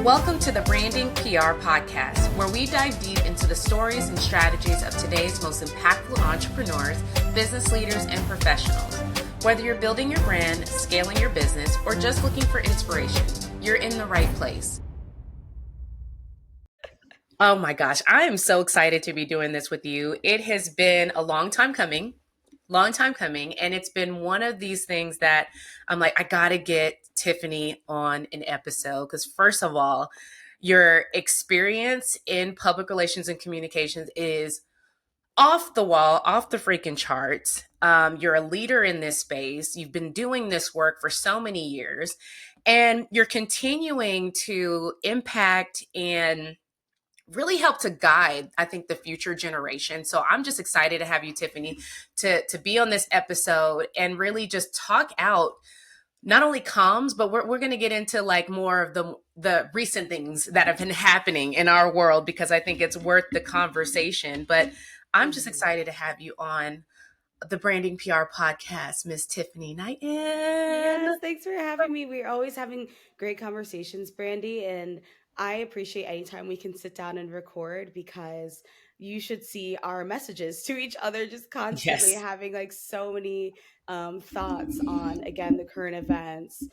Welcome to the Brandinc PR Podcast, where we dive deep into the stories and strategies of today's most impactful entrepreneurs, business leaders, and professionals. Whether you're building your brand, scaling your business, or just looking for inspiration, you're in the right place. Oh my gosh, I am so excited to be doing this with you. It has been a long time coming. And it's been one of these things that I'm like, I gotta get Tiffany on an episode because first of all, your experience in public relations and communications is off the wall, off the freaking charts. You're a leader in this space. You've been doing this work for so many years, and you're continuing to impact and really help to guide, I think, the future generation. So I'm just excited to have you, Tiffany, to be on this episode and really just talk out not only comms, but we're going to get into like more of the recent things that have been happening in our world because I think it's worth the conversation. But I'm just excited to have you on the Brandinc PR Podcast, Miss Tiffany Knighten. Yes, thanks for having me. We're always having great conversations, Brandi, and I appreciate anytime we can sit down and record because you should see our messages to each other just constantly Yes. having like so many thoughts on again the current events,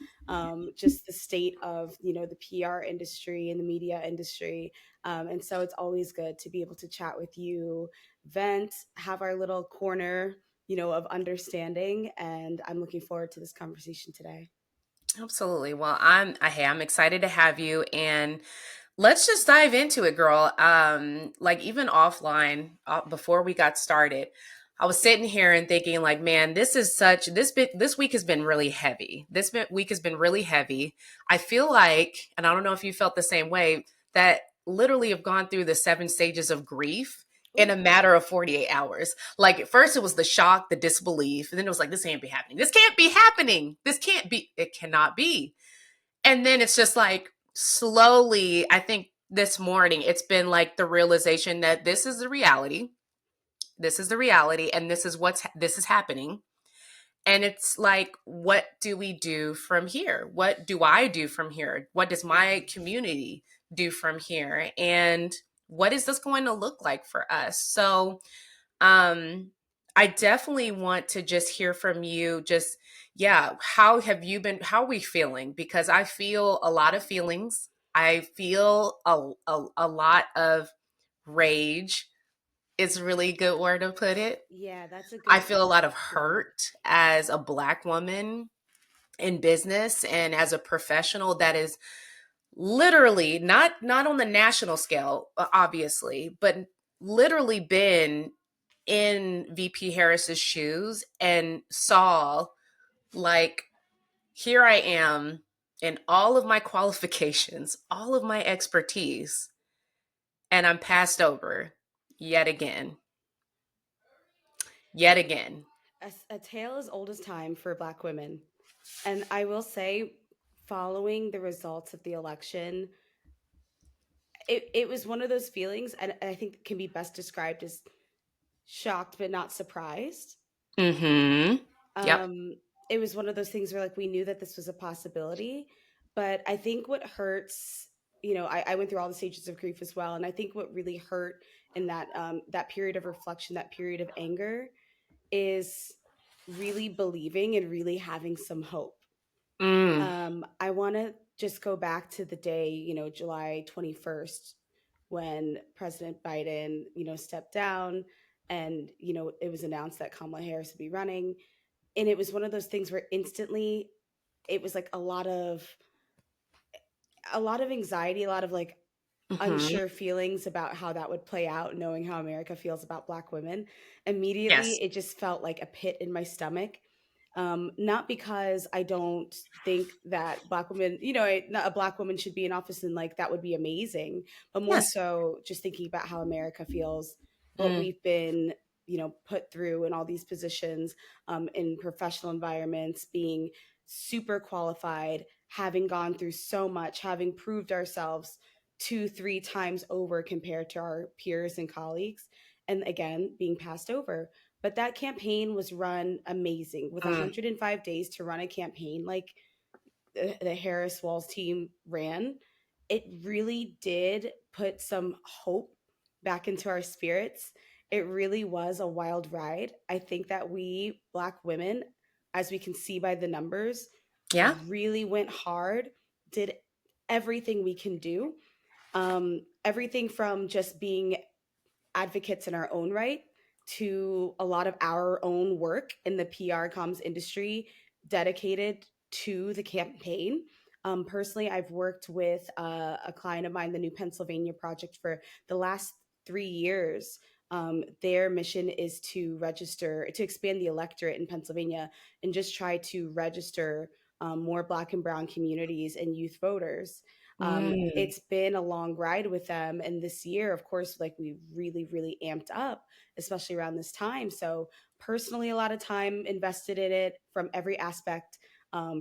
just the state of the PR industry and the media industry, and so it's always good to be able to chat with you, vent, have our little corner of understanding. And I'm looking forward to this conversation today. Absolutely. Well, I'm excited to have you, and let's just dive into it, girl. Like even offline, before we got started, I was sitting here and thinking, like, man, this week has been really heavy. Week has been really heavy. I feel like, and I don't know if you felt the same way, that literally have gone through the 7 stages of grief in a matter of 48 hours. Like at first it was the shock, the disbelief, and then it was like, this can't be happening. This can't be happening. It cannot be. And then it's just like slowly, I think this morning, it's been like the realization that this is the reality. This is the reality. And this is happening. And it's like, what do we do from here? What do I do from here? What does my community do from here? And what is this going to look like for us? So, I definitely want to just hear from you. Just, yeah, how have you been? How are we feeling? Because I feel a lot of feelings. I feel a lot of rage. Is really a good word to put it. Yeah, that's a I good feel a lot of hurt as a Black woman in business and as a professional that is literally not on the national scale, obviously, but literally been in VP Harris's shoes and saw, like, here I am in all of my qualifications, all of my expertise, and I'm passed over yet again. Yet again. a tale as old as time for Black women. And I will say, following the results of the election, it was one of those feelings, and I think can be best described as shocked but not surprised. Mm-hmm. Yep. It was one of those things where like we knew that this was a possibility, but I think what hurts, I went through all the stages of grief as well, and I think what really hurt in that period of reflection, that period of anger, is really believing and really having some hope. Mm. I want to just go back to the day, July 21st, when President Biden, stepped down and, it was announced that Kamala Harris would be running. And it was one of those things where instantly it was like a lot of anxiety, a lot of like Mm-hmm. unsure feelings about how that would play out, knowing how America feels about Black women. Immediately, Yes. it just felt like a pit in my stomach. Not because I don't think that Black women, a Black woman should be in office and like that would be amazing, but more Yes. so just thinking about how America feels, what Mm. we've been, put through in all these positions, in professional environments, being super qualified, having gone through so much, having proved ourselves 2, 3 times over compared to our peers and colleagues, and again being passed over. But that campaign was run amazing with Mm. 105 days to run a campaign like the Harris Walls team ran. it really did put some hope back into our spirits. It really was a wild ride. I think that we Black women, as we can see by the numbers, Yeah. really went hard, did everything we can do. Everything from just being advocates in our own right to a lot of our own work in the PR comms industry dedicated to the campaign. Personally, I've worked with a client of mine, the New Pennsylvania Project, for the last 3 years. Their mission is to register, to expand the electorate in Pennsylvania and just try to register more Black and Brown communities and youth voters. Mm. It's been a long ride with them. And this year, of course, like we really, really amped up, especially around this time. So, personally, a lot of time invested in it from every aspect,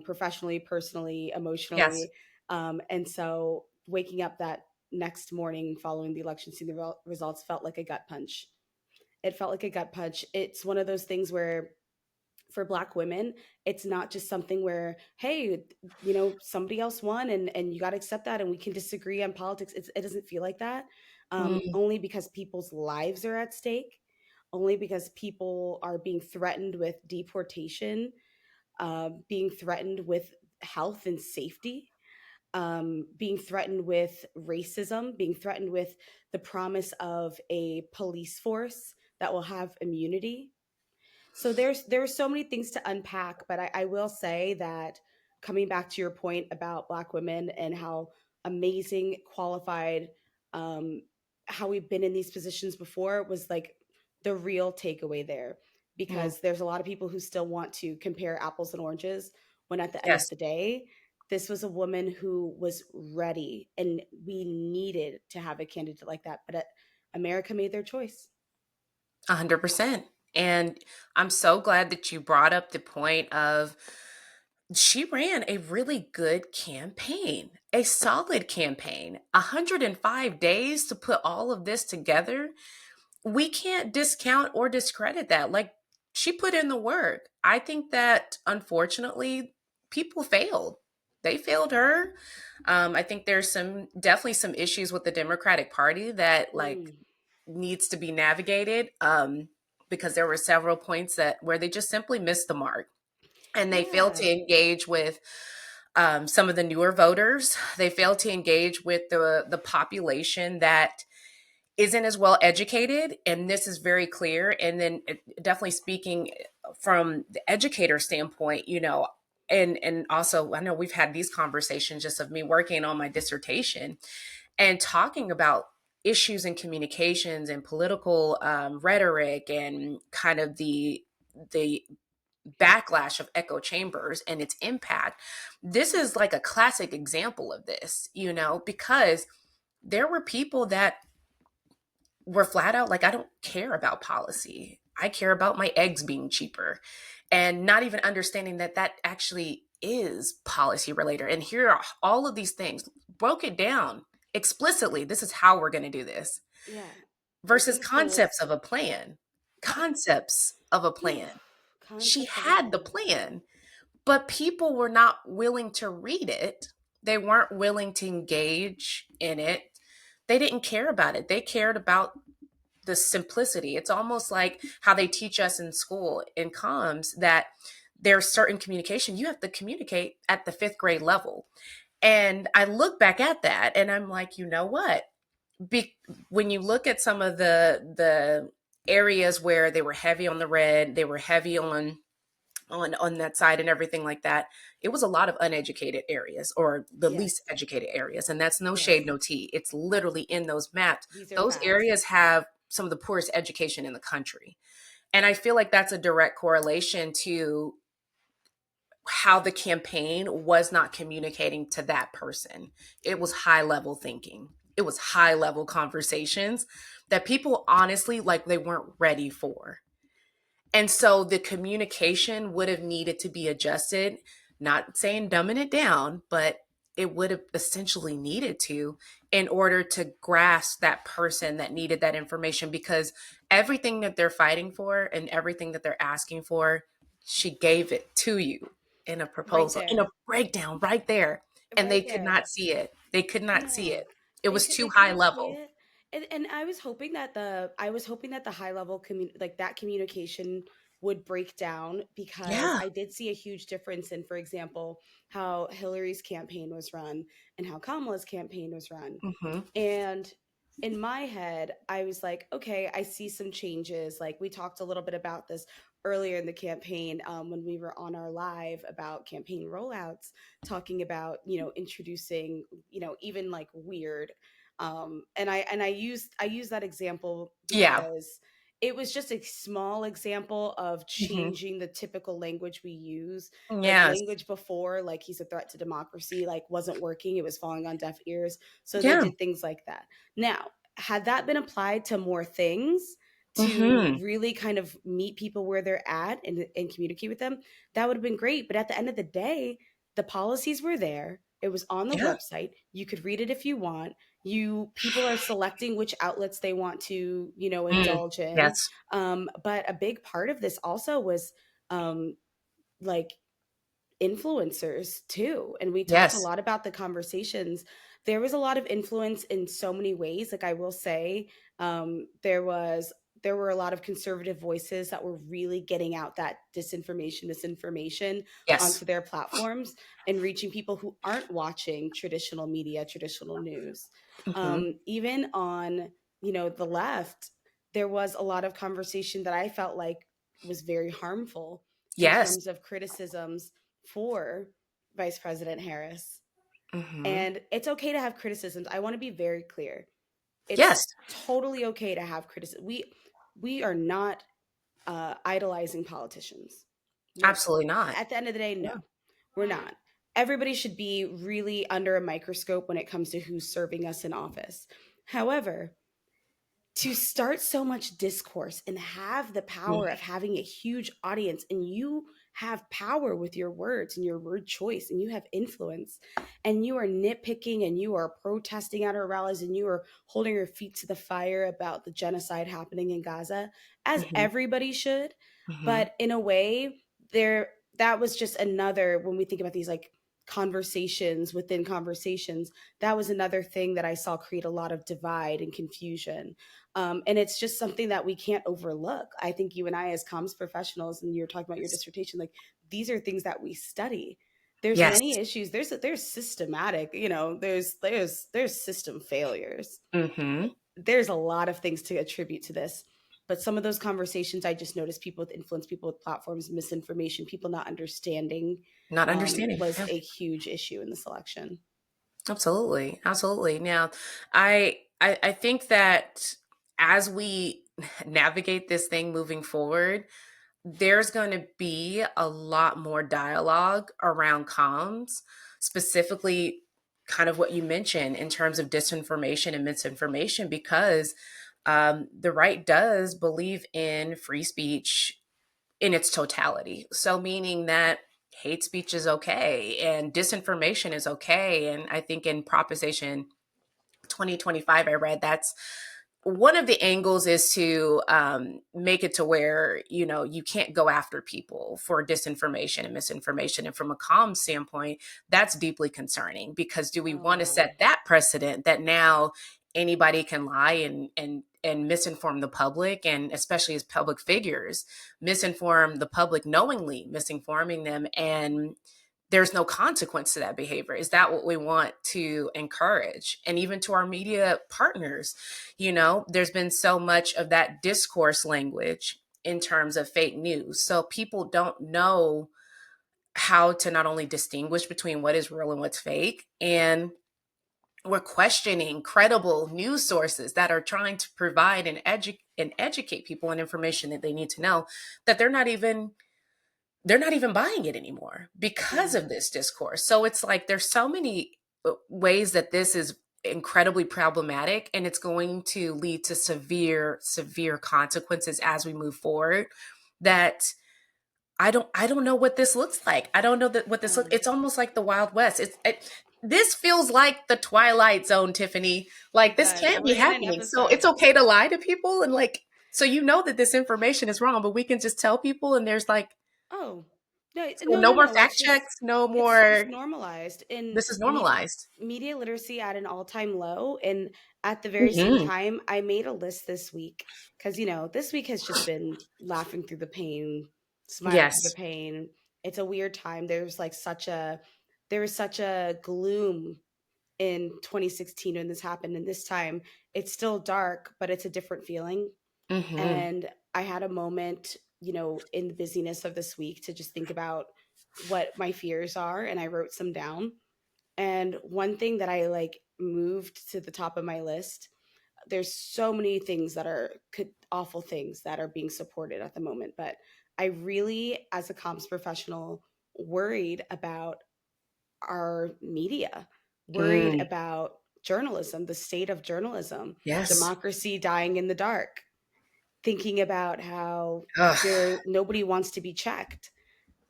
professionally, personally, Yes. emotionally. And so, waking up that next morning following the election, seeing the results felt like a gut punch. It felt like a gut punch. It's one of those things where for Black women, it's not just something where, hey, somebody else won and you got to accept that and we can disagree on politics. It doesn't feel like that. Mm. Only because people's lives are at stake, only because people are being threatened with deportation, being threatened with health and safety, being threatened with racism, being threatened with the promise of a police force that will have immunity. So there's so many things to unpack, but I will say that, coming back to your point about Black women and how amazing, qualified, um, how we've been in these positions before, was like the real takeaway there. Mm. Because there's a lot of people who still want to compare apples and oranges, when at the end of Yes. the day, this was a woman who was ready, and we needed to have a candidate like that. But America made their choice. 100%. And I'm so glad that you brought up the point of she ran a really good campaign, a solid campaign. 105 days to put all of this together. We can't discount or discredit that. Like, she put in the work. I think that unfortunately, people failed. They failed her. I think there's definitely some issues with the Democratic Party that like Mm, needs to be navigated. Because there were several points that where they just simply missed the mark and they failed to yeah. engage with some of the newer voters. They failed to engage with the population that isn't as well educated, and this is very clear. And then definitely speaking from the educator standpoint, and also I know we've had these conversations just of me working on my dissertation and talking about issues in communications and political rhetoric and kind of the backlash of echo chambers and its impact. This is like a classic example of this, because there were people that were flat out like, I don't care about policy. I care about my eggs being cheaper, and not even understanding that that actually is policy related. And here are all of these things, broke it down explicitly. This is how we're going to do this Yeah. versus Working concepts towards, of a plan. yeah. Concepts of a Whew. plan. She Concepts of a had the plan. plan, but people were not willing to read it. They weren't willing to engage in it. They didn't care about it. They cared about the simplicity. It's almost like how they teach us in school in comms that there's certain communication you have to communicate at the fifth grade level. And I look back at that and I'm like, you know what? Be- when you look at some of the areas where they were heavy on the red, they were heavy on that side and everything like that, it was a lot of uneducated areas or the least Yes. educated areas. And that's no shade, Yes. no tea. It's literally in those maps. These are Those facts. areas have some of the poorest education in the country. And I feel like that's a direct correlation to how the campaign was not communicating to that person. It was high level thinking. It was high level conversations that people honestly like they weren't ready for. And so the communication would have needed to be adjusted, not saying dumbing it down, but it would have essentially needed to in order to grasp that person that needed that information, because everything that they're fighting for and everything that they're asking for, she gave it to you in a Right proposal, in a there. breakdown right there. And they right could there. not see it. They could not see No, it. It was they too high couldn't see level. it, and I was hoping that the high level like that communication would break down, because Yeah. I did see a huge difference in, for example, how Hillary's campaign was run and how Kamala's campaign was run. Hmm. And in my head, I was like, okay, I see some changes. Like, we talked a little bit about this earlier in the campaign, when we were on our live about campaign rollouts, talking about, introducing, even like weird. And I use that example Yeah. because it was just a small example of Hmm. changing the typical language we use. Like, Yes. language before, like he's a threat to democracy, like wasn't working. It was falling on deaf ears. So they Yeah. did things like that. Now, had that been applied to more things, to Hmm. really kind of meet people where they're at, and communicate with them, that would have been great. But at the end of the day, the policies were there. It was on the Yeah. website. You could read it if you want. People are selecting which outlets they want to, Mm. indulge in. Yes. But a big part of this also was, um, like, influencers too. And we talked a Yes. lot about the conversations. There was a lot of influence in so many ways. Like, I will say, there were a lot of conservative voices that were really getting out that misinformation Yes. onto their platforms, and reaching people who aren't watching traditional media, traditional news. Hmm. Even on, the left, there was a lot of conversation that I felt like was very harmful, in Yes. terms of criticisms for Vice President Harris. Hmm. And it's okay to have criticisms. I want to be very clear. It's Yes. totally okay to have criticism. We are not idolizing politicians. We're Absolutely not. At the end of the day, Yeah. no, we're not. Everybody should be really under a microscope when it comes to who's serving us in office. However, to start so much discourse and have the Mm. power of having a huge audience, and you have power with your words and your word choice, and you have influence, and you are nitpicking, and you are protesting at our rallies, and you are holding your feet to the fire about the genocide happening in Gaza, as Hmm. everybody should. Hmm. But in a way, there that was just another, when we think about these, like, conversations within conversations, that was another thing that I saw create a lot of divide and confusion. And it's just something that we can't overlook. I think you and I, as comms professionals, and you're talking about your dissertation, like, these are things that we study. There's many Yes. issues. There's systematic, there's system failures. Hmm. There's a lot of things to attribute to this. But some of those conversations, I just noticed people with influence, people with platforms, misinformation, people not understanding, Not understanding. was Yeah. a huge issue in this election. Absolutely. Absolutely. Now, I think that as we navigate this thing moving forward, there's going to be a lot more dialogue around comms, specifically kind of what you mentioned in terms of disinformation and misinformation, because the right does believe in free speech in its totality. So, meaning that hate speech is okay and disinformation is okay. And I think in Proposition 2025, I read that's one of the angles is to make it to where you can't go after people for disinformation and misinformation. And from a comm standpoint, that's deeply concerning, because do we want to Oh, set that precedent that now anybody can lie and misinform the public, and especially as public figures, misinform the public, knowingly misinforming them, and there's no consequence to that behavior? Is that what we want to encourage? And even to our media partners, there's been so much of that discourse language in terms of fake news. So people don't know how to not only distinguish between what is real and what's fake. And we're questioning credible news sources that are trying to provide and educate people on information that they need to know, that they're not even buying it anymore because yeah. of this discourse. So it's like there's so many ways that this is incredibly problematic, and it's going to lead to severe consequences as we move forward, that I don't know what this looks like. I don't know that what this looks. Oh, It's almost like the Wild West. This feels like the Twilight Zone, Tiffany. Like, this God, can't be we're in an happening. So episode. it's okay to lie to people, and like, so that this information is wrong, but we can just tell people, and there's like, Oh, No, So no, no no, more no. fact checks, no It's more. normalized in This is normalized. media literacy at an all-time low. And at the very same Hmm. time, I made a list this week because, this week has just been laughing through the pain, smiling through the Yes. pain. It's a weird time. There was such a gloom in 2016 when this happened. And this time it's still dark, but it's a different feeling. Hmm. And I had a moment, in the busyness of this week to just think about what my fears are. And I wrote some down. And one thing that I like moved to the top of my list, there's so many things that are awful things that are being supported at the moment. But I really, as a comms professional, worried about our media, worried Mm. about journalism, the state of journalism, Yes. democracy dying in the dark, thinking about how Ugh. nobody wants to be checked,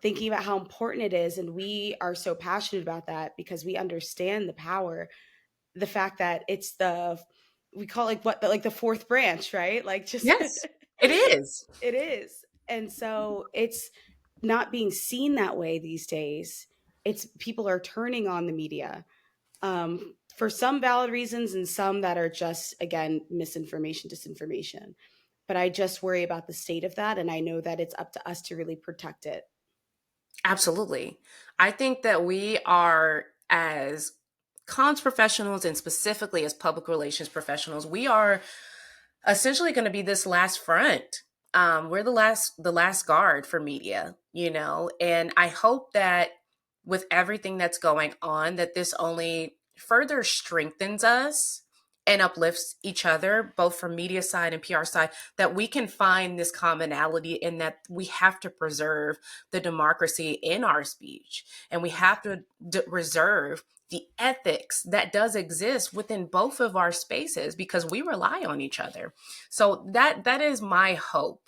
thinking about how important it is. And we are so passionate about that because we understand the power, the fact that it's we call it what, like the fourth branch, right? Like just Yes, it is. it is. And so it's not being seen that way these days. It's people are turning on the media, for some valid reasons and some that are just, again, misinformation, disinformation. But I just worry about the state of that. And I know that it's up to us to really protect it. Absolutely. I think that we are, as comms professionals and specifically as public relations professionals, we are essentially going to be this last front. We're the last guard for media, and I hope that with everything that's going on, that this only further strengthens us and uplifts each other, both from media side and PR side, that we can find this commonality in that we have to preserve the democracy in our speech, and we Yes. have to reserve the ethics that does exist within both of our spaces because we rely on each other. So that is my hope.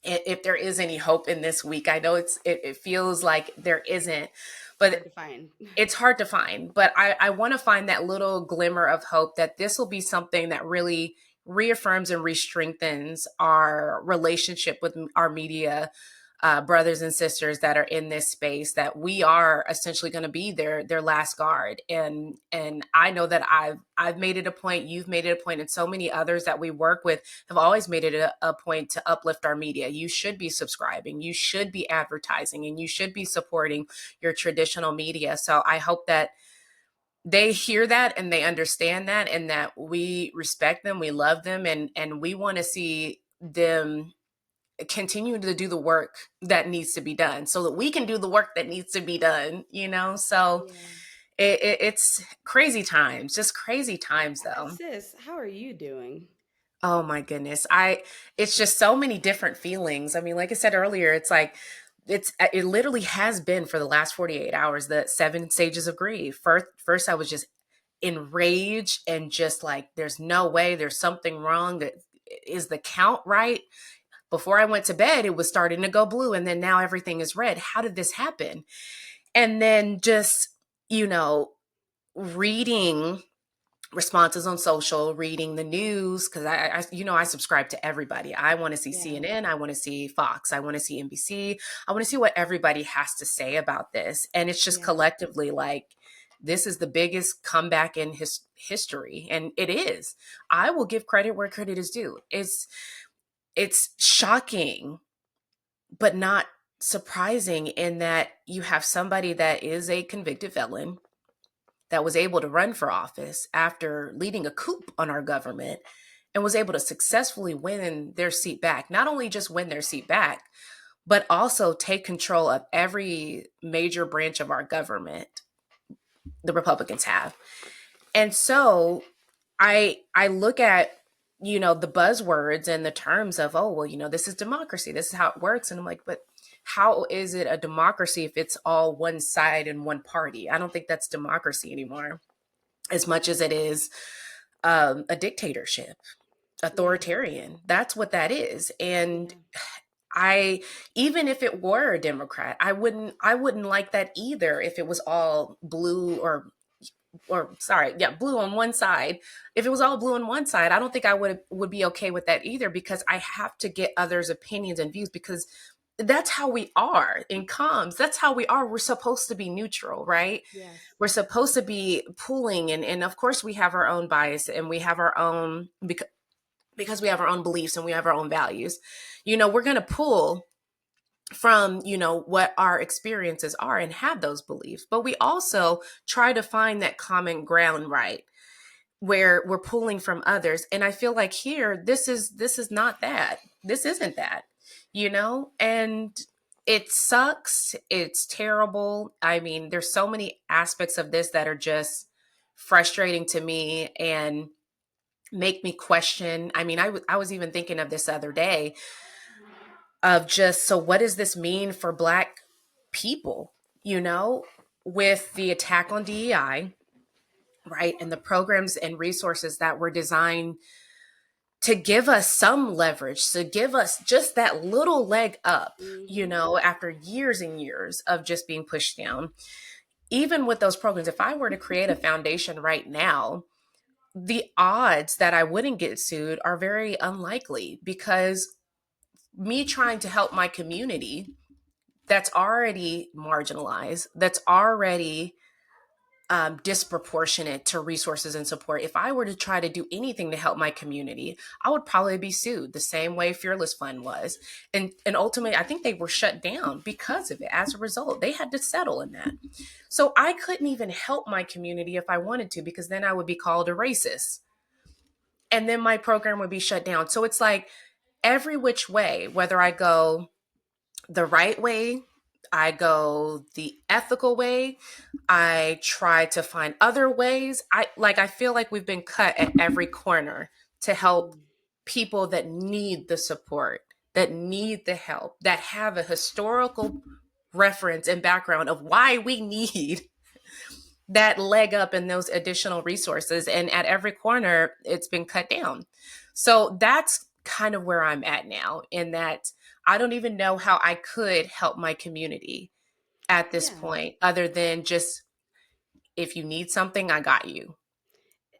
If there is any hope in this week, I know it feels like there isn't, Hard but to find. it's hard to find. But I want to find that little glimmer of hope that this will be something that really reaffirms and re-strengthens our relationship with our media brothers and sisters that are in this space, that we are essentially going to be their last guard. And I know that I've made it a point, you've made it a point, and so many others that we work with have always made it a point to uplift our media. You should be subscribing, you should be advertising, and you should be supporting your traditional media. So I hope that they hear that and they understand that, and that we respect them, we love them, and we want to see them continue to do the work that needs to be done so that we can do the work that needs to be done. So Yeah. it's crazy times, just crazy times though. Sis, how are you doing? Oh my goodness. It's just so many different feelings. I mean, like I said earlier, it's like it literally has been for the last 48 hours, the 7 stages of grief. First I was just enraged and just like, there's no way, there's something wrong. That is the count right? Before I went to bed, it was starting to go blue, and then now everything is red. How did this happen? And then just, you know, reading responses on social, reading the news, because I subscribe to everybody. I want to see Yeah. CNN, I want to see Fox, I want to see NBC, I want to see what everybody has to say about this. And it's just Yeah. collectively like, this is the biggest comeback in history, and it is. I will give credit where credit is due. It's shocking, but not surprising, in that you have somebody that is a convicted felon that was able to run for office after leading a coup on our government and was able to successfully win their seat back. Not only just win their seat back, but also take control of every major branch of our government. The Republicans have. And so I look at, the buzzwords and the terms of, oh, well, this is democracy, this is how it works, and I'm like, but how is it a democracy if it's all one side and one party? I don't think that's democracy anymore, as much as it is a dictatorship, Yeah. authoritarian. That's what that is. And Yeah. I, even if it were a Democrat, I wouldn't like that either if it was all blue, or sorry, yeah, blue on one side. If it was all blue on one side, I don't think I would be okay with that either, because I have to get others' opinions and views, because that's how we are in comms. That's how we are. We're supposed to be neutral, right? Yes. We're supposed to be pulling, and of course we have our own bias, and we have our own, because we have our own beliefs and we have our own values. We're going to pull from, what our experiences are and have those beliefs, but we also try to find that common ground, right? Where we're pulling from others. And I feel like here, this is not that. This isn't that, and it sucks. It's terrible. I mean, there's so many aspects of this that are just frustrating to me and make me question. I mean, I was even thinking of this other day of just, so what does this mean for Black people, with the attack on DEI, right? And the programs and resources that were designed to give us some leverage, to give us just that little leg up, Mm-hmm. after years and years of just being pushed down. Even with those programs, if I were to create a foundation right now, the odds that I wouldn't get sued are very unlikely, because me trying to help my community that's already marginalized, that's already disproportionate to resources and support. If I were to try to do anything to help my community, I would probably be sued the same way Fearless Fund was. And ultimately, I think they were shut down because of it. As a result, they had to settle in that. So I couldn't even help my community if I wanted to, because then I would be called a racist. And then my program would be shut down. So it's like every which way, whether I go the right way, I go the ethical way, I try to find other ways. I feel like we've been cut at every corner to help people that need the support, that need the help, that have a historical reference and background of why we need that leg up and those additional resources. And at every corner, it's been cut down. So that's kind of where I'm at now, in that I don't even know how I could help my community at this Yeah. point, other than just, if you need something, I got you.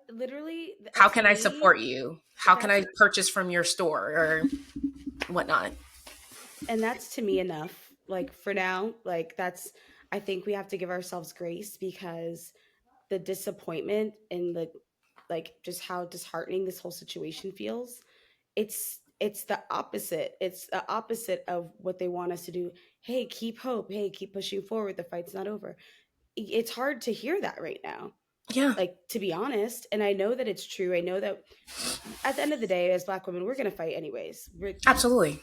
Literally, How to can I me, support you? How can that's I purchase from your store or whatnot? and that's to me enough. Like for now, like that's I think we have to give ourselves grace because the disappointment and the like just how disheartening this whole situation feels, it's the opposite. It's the opposite of what they want us to do. Hey, keep hope. Hey, keep pushing forward. The fight's not over. It's hard to hear that right now, Yeah, like to be honest. And I know that it's true. I know that at the end of the day, as Black women, we're gonna fight anyways. We've absolutely.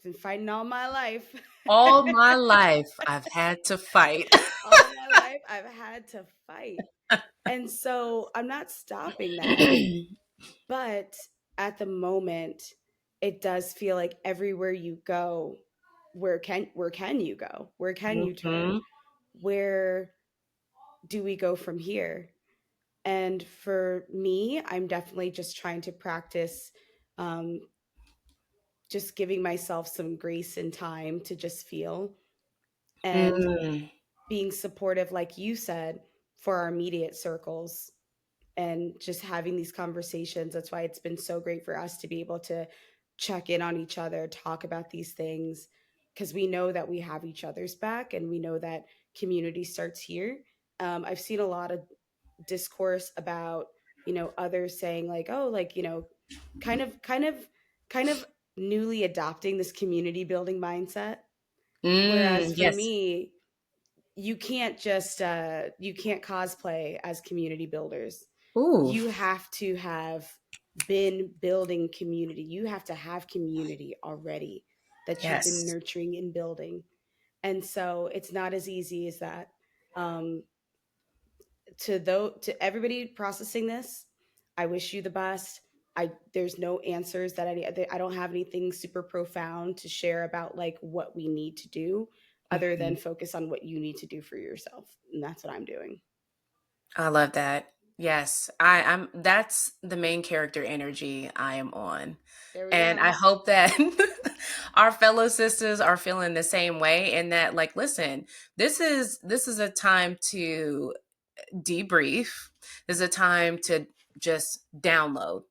been fighting all my life. All my life, I've had to fight. All my life, I've had to fight. And so I'm not stopping that. But at the moment, it does feel like everywhere you go, where can you go? Where can you turn? Hmm. Where do we go from here? And for me, I'm definitely just trying to practice um, just giving myself some grace and time to just feel, and Mm. being supportive, like you said, for our immediate circles, and just having these conversations. That's why it's been so great for us to be able to check in on each other, talk about these things, because we know that we have each other's back and we know that community starts here. I've seen a lot of discourse about, others saying like, oh, like, kind of, kind of, kind of newly adopting this community building mindset. Whereas for Yes. me, you can't cosplay as community builders. Ooh, You have to have been building community. You have to have community already that you've been yes. nurturing and building. And so it's not as easy as that. Um, to everybody processing this, I wish you the best. There's no answers I don't have anything super profound to share about like what we need to do, other than Mhm. focus on what you need to do for yourself. And that's what I'm doing. I love that. Yes, I'm that's the main character energy I am on. There we And I go. hope that our fellow sisters are feeling the same way, and that, like, listen, this is a time to debrief. This is a time to just download.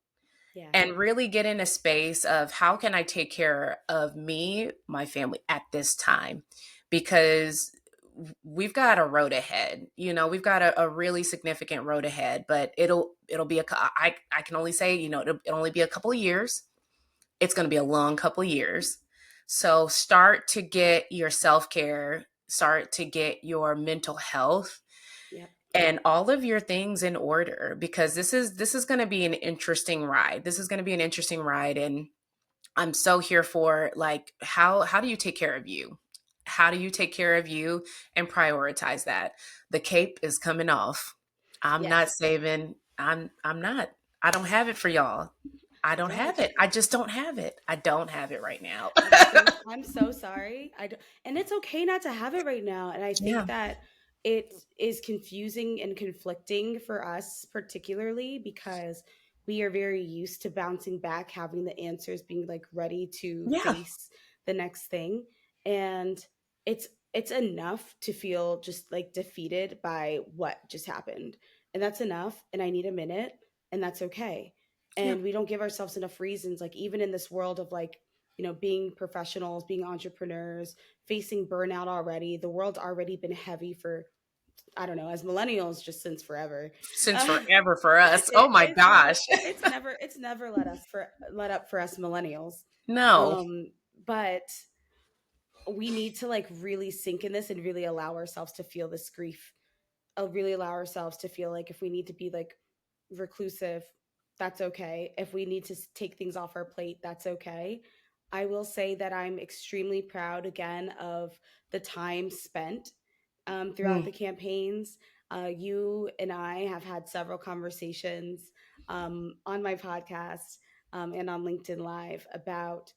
Yeah. and really get in a space of how can I take care of me, my family at this time? Because we've got a road ahead. We've got a really significant road ahead, but it'll be I can only say, it'll only be a couple of years. It's going to be a long couple of years. So start to get your self-care, start to get your mental health Yep. and all of your things in order, because this is going to be an interesting ride. This is going to be an interesting ride, and I'm so here for, like, how do you take care of you? How do you take care of you and prioritize that? The cape is coming off. I'm not Yes. saving. I'm not. I don't have it for y'all. I don't Yeah. have it. I just don't have it. I don't have it right now. I'm so sorry. And it's okay not to have it right now. And I think Yeah. that it is confusing and conflicting for us, particularly because we are very used to bouncing back, having the answers, being like ready to Yeah. face the next thing. And it's enough to feel just like defeated by what just happened. And that's enough. And I need a minute, and that's okay. Yeah. And we don't give ourselves enough reasons, like even in this world of like, being professionals, being entrepreneurs, facing burnout already. The world's already been heavy for, I don't know, as millennials, just since forever. Since Uh, forever for us. Oh it, my it's gosh. never let up for us millennials. No. Um, but we need to like really sink in this and really allow ourselves to feel this grief. Really allow ourselves to feel like if we need to be like reclusive, that's okay. If we need to take things off our plate, that's okay. I will say that I'm extremely proud again of the time spent throughout Mm, the campaigns. You and I have had several conversations on my podcast and on LinkedIn Live about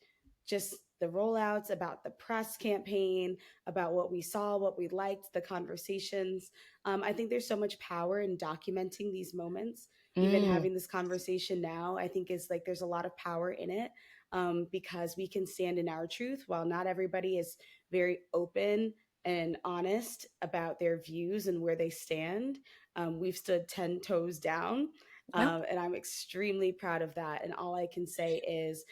just the rollouts, about the press campaign, about what we saw, what we liked, the conversations. I think there's so much power in documenting these moments. Even mm, having this conversation now, I think is like there's a lot of power in it because we can stand in our truth while not everybody is very open and honest about their views and where they stand. We've stood 10 toes down, yeah. and I'm extremely proud of that. And all I can say is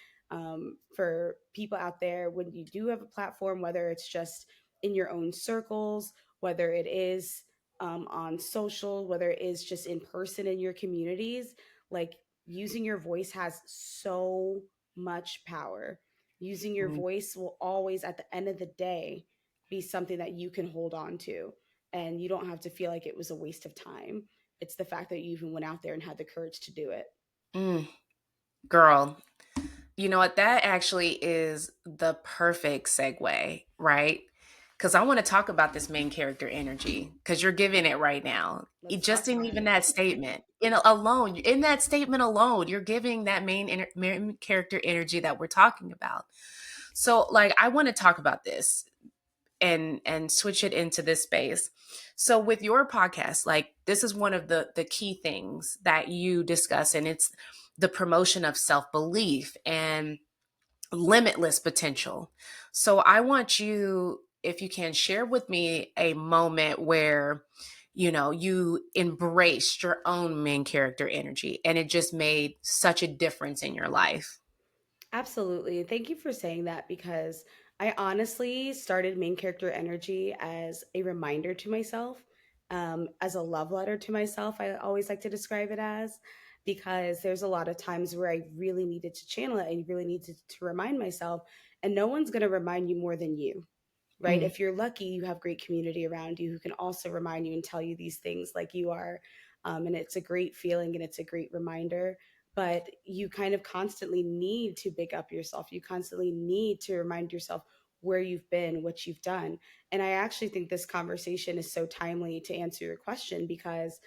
for people out there, when you do have a platform, whether it's just in your own circles, whether it is on social, whether it is just in person in your communities, like using your voice has so much power. Using your Mm, voice will always, at the end of the day, be something that you can hold on to. And you don't have to feel like it was a waste of time. It's the fact that you even went out there and had the courage to do it. mm. Girl, you know what? That actually is the perfect segue, right? Because I want to talk about this main character energy because you're giving it right now. Let's Just talk in about even it. that statement, in that statement alone, you're giving that main character energy that we're talking about. So, like, I want to talk about this and switch it into this space. So with your podcast, like, this is one of the key things that you discuss, and it's the promotion of self-belief and limitless potential. So I want you, if you can, share with me a moment where you embraced your own main character energy and it just made such a difference in your life. Absolutely. Thank you for saying that because I honestly started main character energy as a reminder to myself, as a love letter to myself. I always like to describe it as because there's a lot of times where I really needed to channel it and really needed to remind myself, and no one's going to remind you more than you. Right? Mm, If you're lucky, you have great community around you who can also remind you and tell you these things like you are. And it's a great feeling and it's a great reminder. But you kind of constantly need to big up yourself. You constantly need to remind yourself where you've been, what you've done. And I actually think this conversation is so timely to answer your question because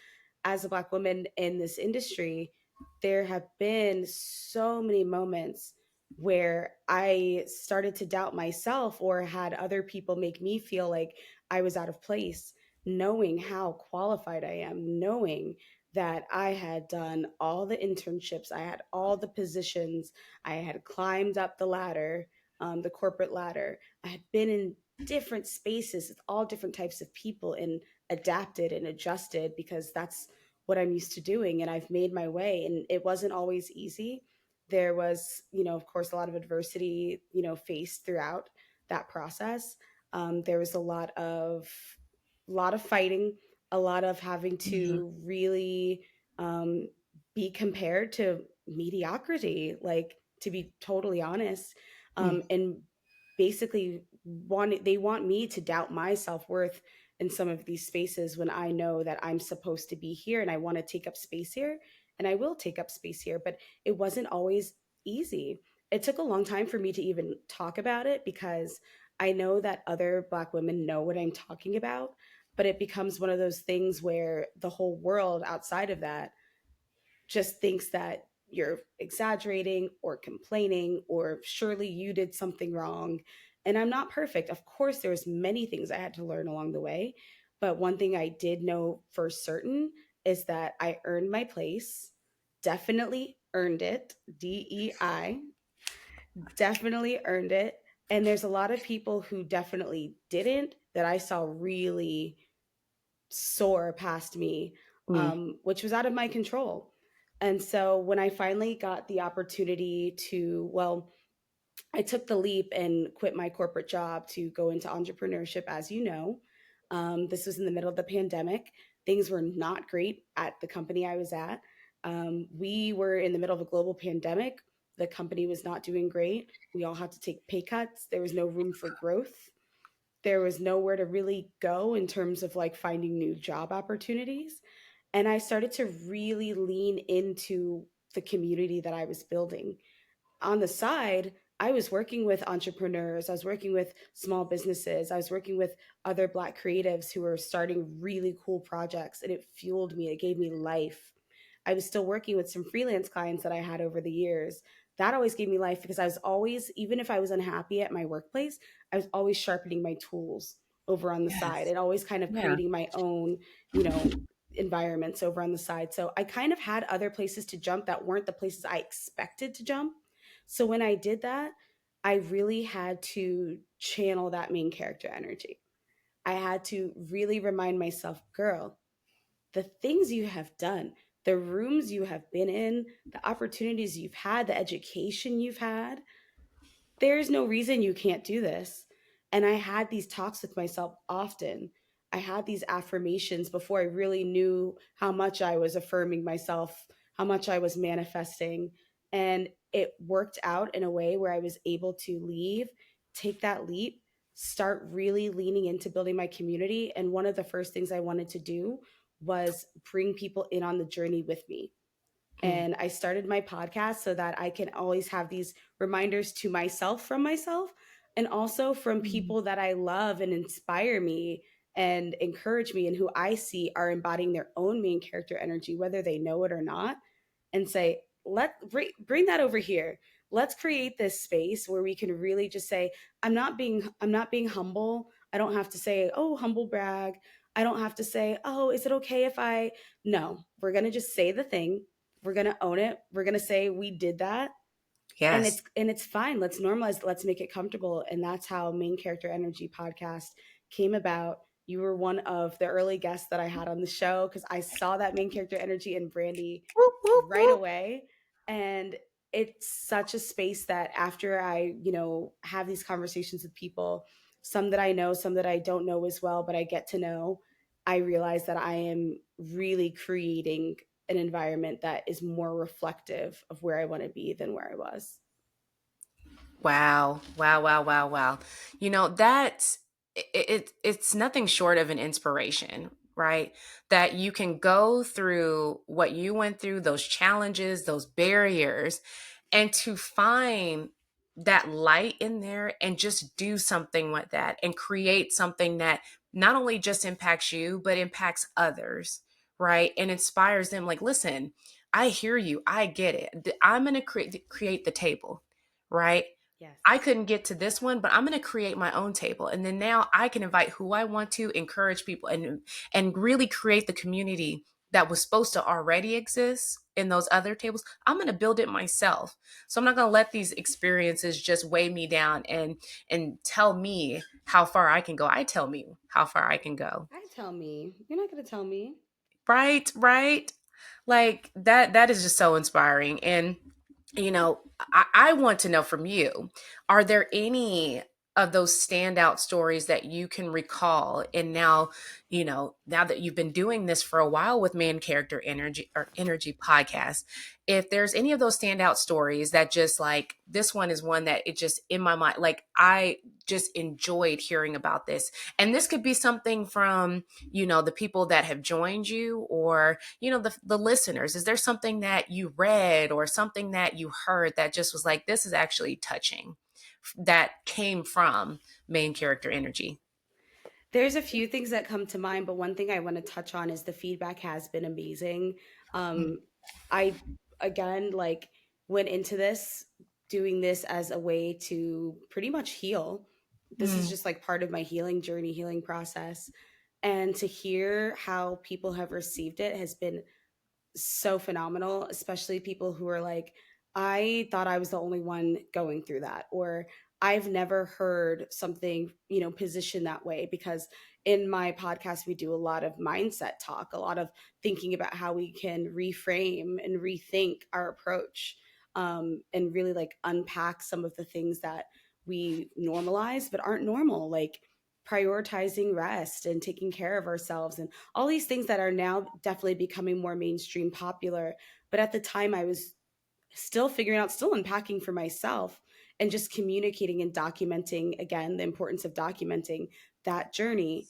as a Black woman in this industry, there have been so many moments where I started to doubt myself or had other people make me feel like I was out of place, knowing how qualified I am, knowing that I had done all the internships, I had all the positions, I had climbed up the ladder, the corporate ladder. I had been in different spaces with all different types of people and adapted and adjusted because that's what I'm used to doing. And I've made my way, and it wasn't always easy. there was, of course, a lot of adversity, faced throughout that process. There was a lot of fighting, a lot of having Mhm. to really um, be compared to mediocrity, like, to be totally honest. Mm. And basically they want me to doubt my self-worth in some of these spaces when I know that I'm supposed to be here and I want to take up space here, and I will take up space here. But it wasn't always easy. It took a long time for me to even talk about it, because I know that other Black women know what I'm talking about, but it becomes one of those things where the whole world outside of that just thinks that you're exaggerating or complaining, or surely you did something wrong. And I'm not perfect. Of course, there's many things I had to learn along the way, but one thing I did know for certain is that I earned my place. Definitely earned it. DEI. Definitely earned it. And there's a lot of people who definitely didn't, that I saw really soar past me, Mm. which was out of my control. And so when I finally got the opportunity to, well, I took the leap and quit my corporate job to go into entrepreneurship, as you know. This was in the middle of the pandemic. Things were not great at the company I was at. We were in the middle of a global pandemic. The company was not doing great. We all had to take pay cuts. There was no room for growth. There was nowhere to really go in terms of like finding new job opportunities. And I started to really lean into the community that I was building. On the side, I was working with entrepreneurs, I was working with small businesses, I was working with other Black creatives who were starting really cool projects, and it fueled me, it gave me life. I was still working with some freelance clients that I had over the years. That always gave me life, because I was always, even if I was unhappy at my workplace, I was always sharpening my tools over on the side, Yes. and always kind of Yeah. creating my own, you know, environments over on the side. So I kind of had other places to jump that weren't the places I expected to jump. So when I did that, I really had to channel that main character energy. I had to really remind myself, girl, the things you have done, the rooms you have been in, the opportunities you've had, the education you've had, there's no reason you can't do this. And I had these talks with myself often. I had these affirmations before I really knew how much I was affirming myself, how much I was manifesting. And it worked out in a way where I was able to leave, take that leap, start really leaning into building my community. And one of the first things I wanted to do was bring people in on the journey with me. Mm. And I started my podcast so that I can always have these reminders to myself from myself, and also from Mm. people that I love and inspire me and encourage me, and who I see are embodying their own main character energy, whether they know it or not, and say, bring that over here. Let's create this space where we can really just say, I'm not being humble. I don't have to say, oh, humble brag. I don't have to say, oh, is it okay if I, no, we're going to just say the thing. We're going to own it. We're going to say we did that, and Yes. it's fine. Let's normalize, let's make it comfortable. And that's how Main Character Energy podcast came about. You were one of the early guests that I had on the show, because I saw that main character energy in Brandi Whoop, whoop, right whoop. away. And it's such a space that after I, have these conversations with people, some that I know, some that I don't know as well, but I get to know, I realize that I am really creating an environment that is more reflective of where I want to be than where I was. Wow. Wow, wow, wow, wow. That's it's nothing short of an inspiration, right? That you can go through what you went through, those challenges, those barriers, and to find that light in there and just do something with that and create something that not only just impacts you, but impacts others, right? And inspires them like, listen, I hear you. I get it. I'm going to create the table, right? I Yes. couldn't get to this one, but I'm going to create my own table. And then now I can invite who I want to, encourage people and really create the community that was supposed to already exist in those other tables. I'm going to build it myself. So I'm not going to let these experiences just weigh me down and tell me how far I can go. I tell me how far I can go. I tell me. You're not going to tell me. Right, right. Like that is just so inspiring. And I want to know from you, are there any of those standout stories that you can recall? And now, now that you've been doing this for a while with Man Character Energy or Energy Podcast, if there's any of those standout stories that just like this one is one that it just in my mind, like I just enjoyed hearing about this. And this could be something from, the people that have joined you or, the listeners. Is there something that you read or something that you heard that just was like, this is actually touching that came from Main Character Energy? There's a few things that come to mind, but one thing I want to touch on is the feedback has been amazing. I again like went into this doing this as a way to pretty much heal. This is Mm. just like part of my healing journey, healing process. And to hear how people have received it has been so phenomenal, especially people who are like, I thought I was the only one going through that, or I've never heard something, positioned that way. Because in my podcast, we do a lot of mindset talk, a lot of thinking about how we can reframe and rethink our approach, and really like unpack some of the things that we normalize but aren't normal, like prioritizing rest and taking care of ourselves and all these things that are now definitely becoming more mainstream popular. But at the time, I was still figuring out, still unpacking for myself, and just communicating and documenting again the importance of documenting that journey.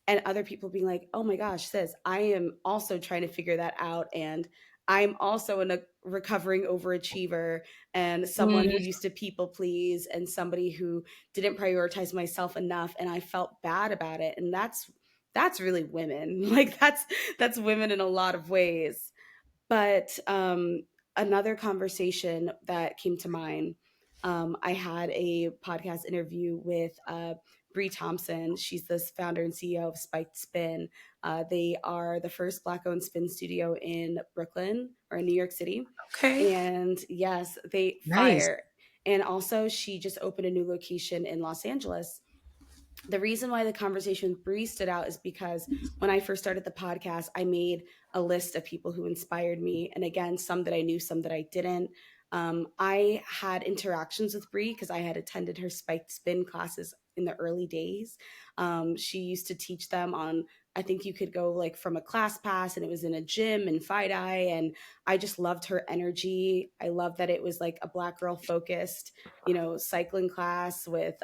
And other people being like, oh my gosh, sis, I am also trying to figure that out. And I'm also a recovering overachiever and someone who Mm. used to people please and somebody who didn't prioritize myself enough. And I felt bad about it. And that's really women. Like that's women in a lot of ways. But another conversation that came to mind, I had a podcast interview with Bree Thompson. She's the founder and CEO of Spiked Spin. They are the first Black-owned spin studio in Brooklyn or in New York City. Okay. And yes, they Nice. fire. And also, she just opened a new location in Los Angeles. The reason why the conversation with Bree stood out is because when I first started the podcast, I made a list of people who inspired me. And again, some that I knew, some that I didn't. I had interactions with Bree because I had attended her spiked spin classes in the early days. She used to teach them on, I think you could go like from a class pass and it was in a gym in FIDI. And I just loved her energy. I loved that it was like a Black girl focused, cycling class with,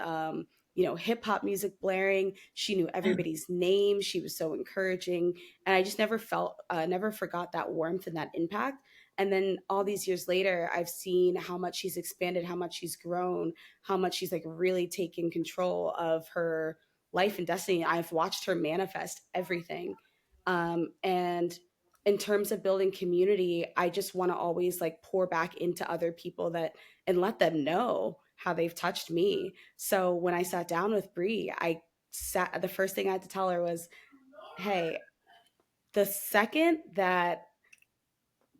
hip hop music blaring. She knew everybody's name. She was so encouraging. And I just never forgot that warmth and that impact. And then all these years later, I've seen how much she's expanded, how much she's grown, how much she's like really taken control of her life and destiny. I've watched her manifest everything. And in terms of building community, I just want to always like pour back into other people that and let them know how they've touched me. So when I sat down with Bree, the first thing I had to tell her was, hey, the second that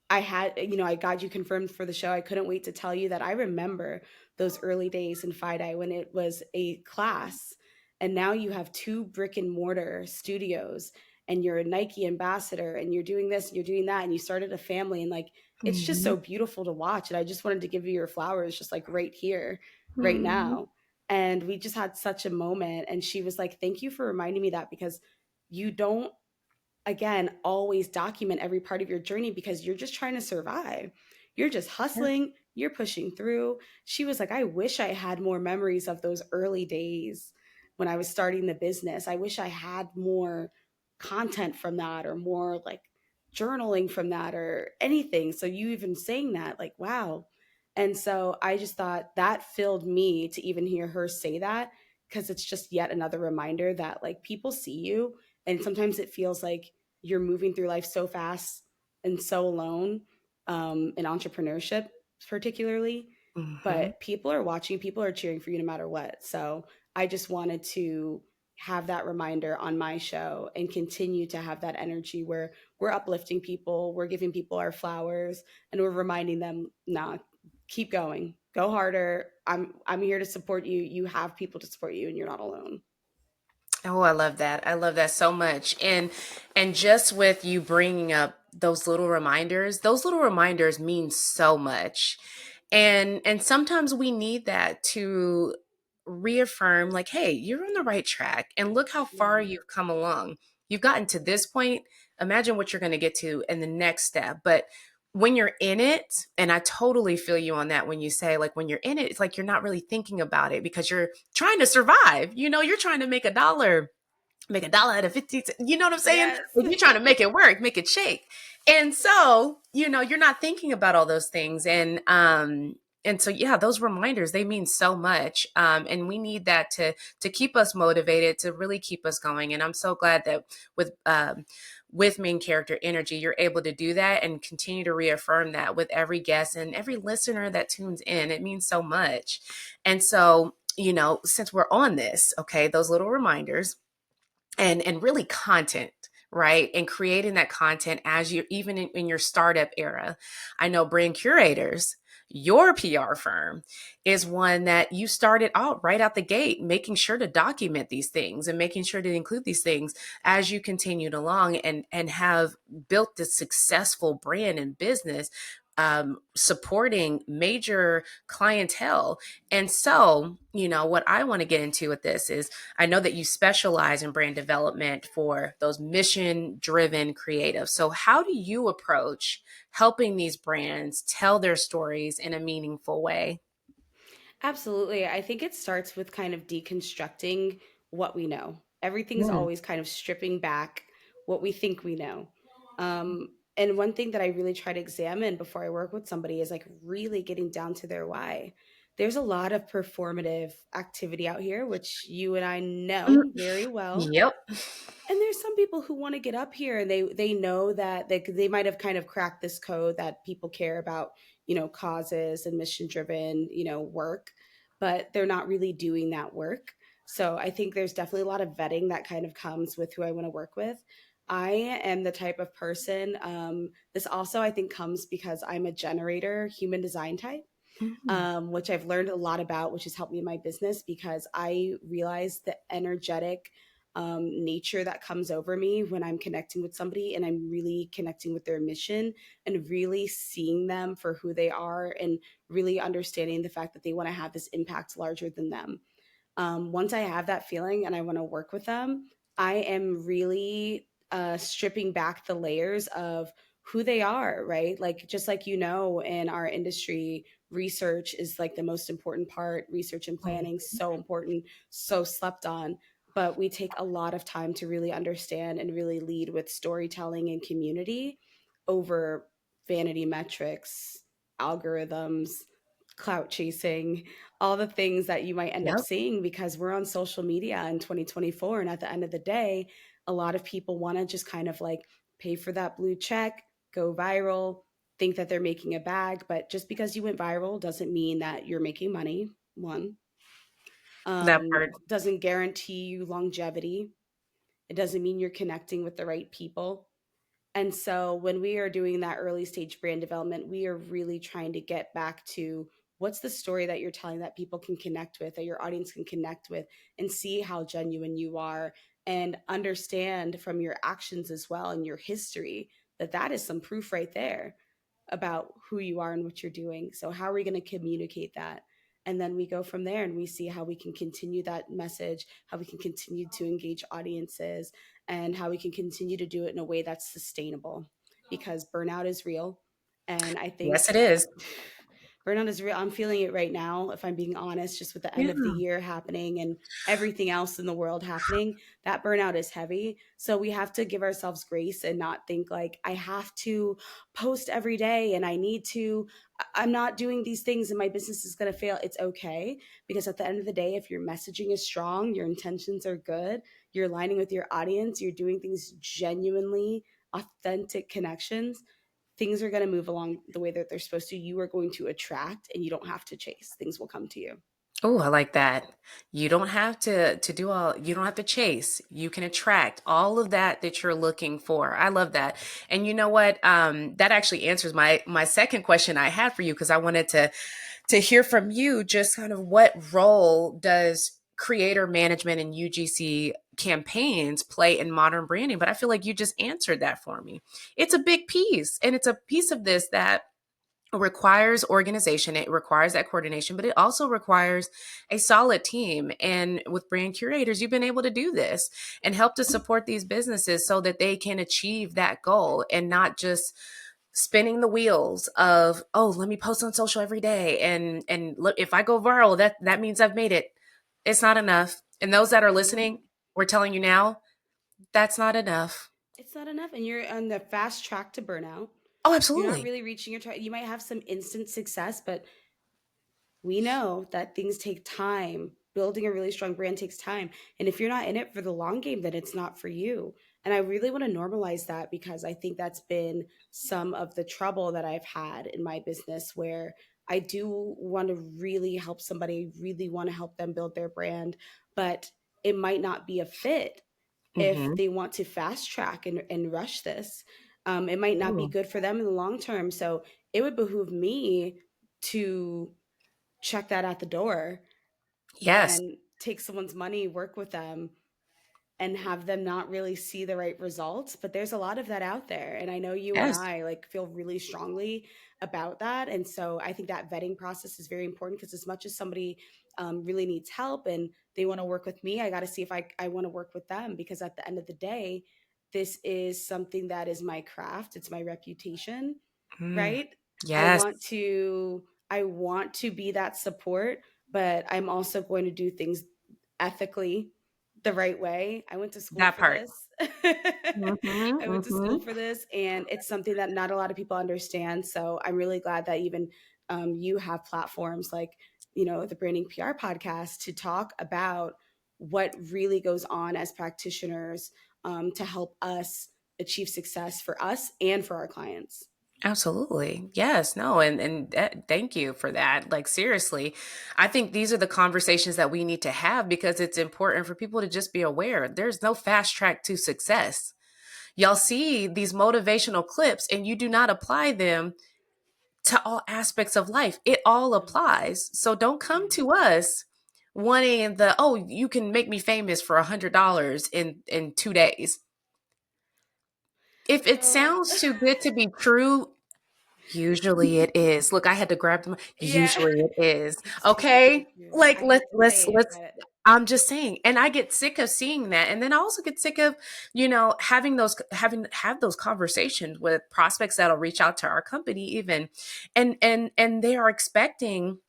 I got you confirmed for the show, I couldn't wait to tell you that I remember those early days in FIDI when it was a class. And now you have two brick and mortar studios and you're a Nike ambassador and you're doing this and you're doing that and you started a family and like it's just Mhm. so beautiful to watch. And I just wanted to give you your flowers just like right here, right Mhm. now. And we just had such a moment. And she was like, thank you for reminding me that because you don't again, always document every part of your journey because you're just trying to survive. You're just Yeah. hustling, you're pushing through. She was like, I wish I had more memories of those early days when I was starting the business. I wish I had more content from that or more like journaling from that or anything. So you even saying that, like, wow. And so I just thought that filled me to even hear her say that because it's just yet another reminder that like people see you and sometimes it feels like you're moving through life so fast and so alone, in entrepreneurship particularly, Mhm. but people are watching, people are cheering for you no matter what. So I just wanted to have that reminder on my show and continue to have that energy where we're uplifting people, we're giving people our flowers, and we're reminding them, nah, keep going, go harder. I'm here to support you. You have people to support you, and you're not alone. Oh, I love that. I love that so much. And just with you bringing up those little reminders mean so much. And sometimes we need that to reaffirm, like, hey, you're on the right track and look how far Yeah. you've come along. You've gotten to this point. Imagine what you're going to get to in the next step. But when you're in it, and I totally feel you on that, when you say, like, when you're in it, it's like you're not really thinking about it because you're trying to survive. You're trying to make a dollar out of 50. You know what I'm saying? Yes. Like, you're trying to make it work, make it shake. And so, you're not thinking about all those things. And so, yeah, those reminders, they mean so much. And we need that to keep us motivated, to really keep us going. And I'm so glad that with main character energy, you're able to do that and continue to reaffirm that with every guest and every listener that tunes in. It means so much. And so, since we're on this, okay, those little reminders, and really content, right, and creating that content as you, even in your startup era. I know Brand Curators, your PR firm, is one that you started out right out the gate, making sure to document these things and making sure to include these things as you continued along, and have built this successful brand and business, supporting major clientele. And so, what I want to get into with this is, I know that you specialize in brand development for those mission driven creatives. So, how do you approach helping these brands tell their stories in a meaningful way? Absolutely. I think it starts with kind of deconstructing what we know. Everything is Mm. always kind of stripping back what we think we know. And one thing that I really try to examine before I work with somebody is like really getting down to their why. There's a lot of performative activity out here, which you and I Mm. know very well. Yep. And there's some people who want to get up here and they know that they might have kind of cracked this code that people care about, causes and mission driven, work, but they're not really doing that work. So I think there's definitely a lot of vetting that kind of comes with who I want to work with. I am the type of person, this also I think comes because I'm a generator human design type, Mhm. which I've learned a lot about, which has helped me in my business because I realize the energetic nature that comes over me when I'm connecting with somebody and I'm really connecting with their mission and really seeing them for who they are and really understanding the fact that they want to have this impact larger than them. Once I have that feeling and I want to work with them, I am really stripping back the layers of who they are, right? Like, just like, in our industry, research is like the most important part. Research and Mm. planning, so important, so slept on. But we take a lot of time to really understand and really lead with storytelling and community over vanity metrics, algorithms, clout chasing, all the things that you might end up Yep. seeing because we're on social media in 2024. And at the end of the day, a lot of people want to just kind of like pay for that blue check, go viral, think that they're making a bag. But just because you went viral doesn't mean that you're making money. One, That part. doesn't guarantee you longevity. It doesn't mean you're connecting with the right people. And so when we are doing that early stage brand development, we are really trying to get back to what's the story that you're telling that people can connect with, that your audience can connect with, and see how genuine you are and understand from your actions as well and your history that that is some proof right there about who you are and what you're doing. So, how are we going to communicate that? And then we go from there and we see how we can continue that message, how we can continue to engage audiences, and how we can continue to do it in a way that's sustainable because burnout is real. And I Yes, think it is. burnout is real. I'm feeling it right now, if I'm being honest, just with the end Yeah. of the year happening and everything else in the world happening. That burnout is heavy. So we have to give ourselves grace and not think like, I have to post every day and I'm not doing these things and my business is going to fail. It's okay. Because at the end of the day, if your messaging is strong, your intentions are good, you're aligning with your audience, you're doing things genuinely, authentic connections, things are going to move along the way that they're supposed to. You are going to attract and you don't have to chase. Things will come to you. Oh, I like that. You don't have to do all, you don't have to chase. You can attract all of that you're looking for. I love that. And you know what? That actually answers my second question I had for you, because I wanted to hear from you just kind of what role does creator management and UGC campaigns play in modern branding? But I feel like you just answered that for me. It's a big piece, and it's a piece of this that requires organization, it requires that coordination, but it also requires a solid team. And with brand curators, you've been able to do this and help to support these businesses so that they can achieve that goal and not just spinning the wheels of, oh, let me post on social every day and look, if I go viral, that means I've made it. It's not enough. And those that are Mm-hmm. listening, we're telling you now, that's not enough. It's not enough, and you're on the fast track to burnout. Oh, You're not absolutely. really reaching your target. You might have some instant success, but we know that things take time. Building a really strong brand takes time. And if you're not in it for the long game, then it's not for you. And I really want to normalize that because I think that's been some of the trouble that I've had in my business where I do want to really help somebody, really want to help them build their brand, but it might not be a fit if Mm-hmm. they want to fast track and rush this. It might not be Ooh, good for them in the long term. So it would behoove me to check that at the door yes. and take someone's money, work with them, and have them not really see the right results. But there's a lot of that out there. And I know you and Yes. I like feel really strongly about that. And so I think that vetting process is very important because as much as somebody really needs help and they want to work with me, I got to see if I want to work with them because at the end of the day, this is something that is my craft. It's my reputation, Mm, right? I yes. want to I want to be that support, but I'm also going to do things ethically the right way. I went to school That for part. this. Mhm, I went to school mhm. for this, and it's something that not a lot of people understand. So I'm really glad that even you have platforms like, the Brandinc PR podcast to talk about what really goes on as practitioners to help us achieve success for us and for our clients. Absolutely. Yes, no, and that, thank you for that. Like seriously, I think these are the conversations that we need to have because it's important for people to just be aware. There's no fast track to success. Y'all see these motivational clips and you do not apply them to all aspects of life. It all No. applies. So don't come Yeah. to us wanting the, oh, you can make me famous for $100 in 2 days. If it Girl. sounds too good to be true, usually it is. Look, I had to grab them. Yeah. Usually it is. It's too good to be Okay? true. Like I hate to say it, let's but I'm just saying. And I get sick of seeing that. And then I also get sick of, having those conversations with prospects that'll reach out to our company even. And they are expecting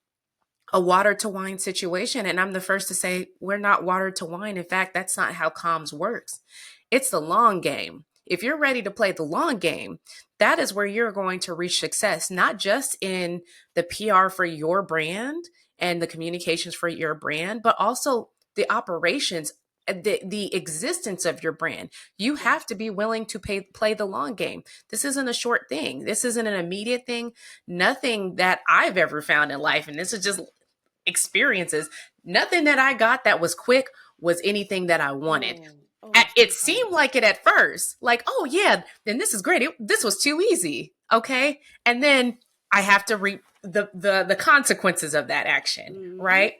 a water to wine situation. And I'm the first to say, we're not water to wine. In fact, that's not how comms works. It's the long game. If you're ready to play the long game, that is where you're going to reach success, not just in the PR for your brand and the communications for your brand, but also the operations, the existence of your brand. You yeah. have to be willing to play the long game. This isn't a short thing. This isn't an immediate thing. Nothing that I've ever found in life, and this is just experiences. Nothing that I got that was quick was anything that I wanted. Oh, that's It so funny. seemed like it at first, like, oh yeah, then this is great. This was too easy, okay, and then I have to reap the consequences of that action, Hmm. right?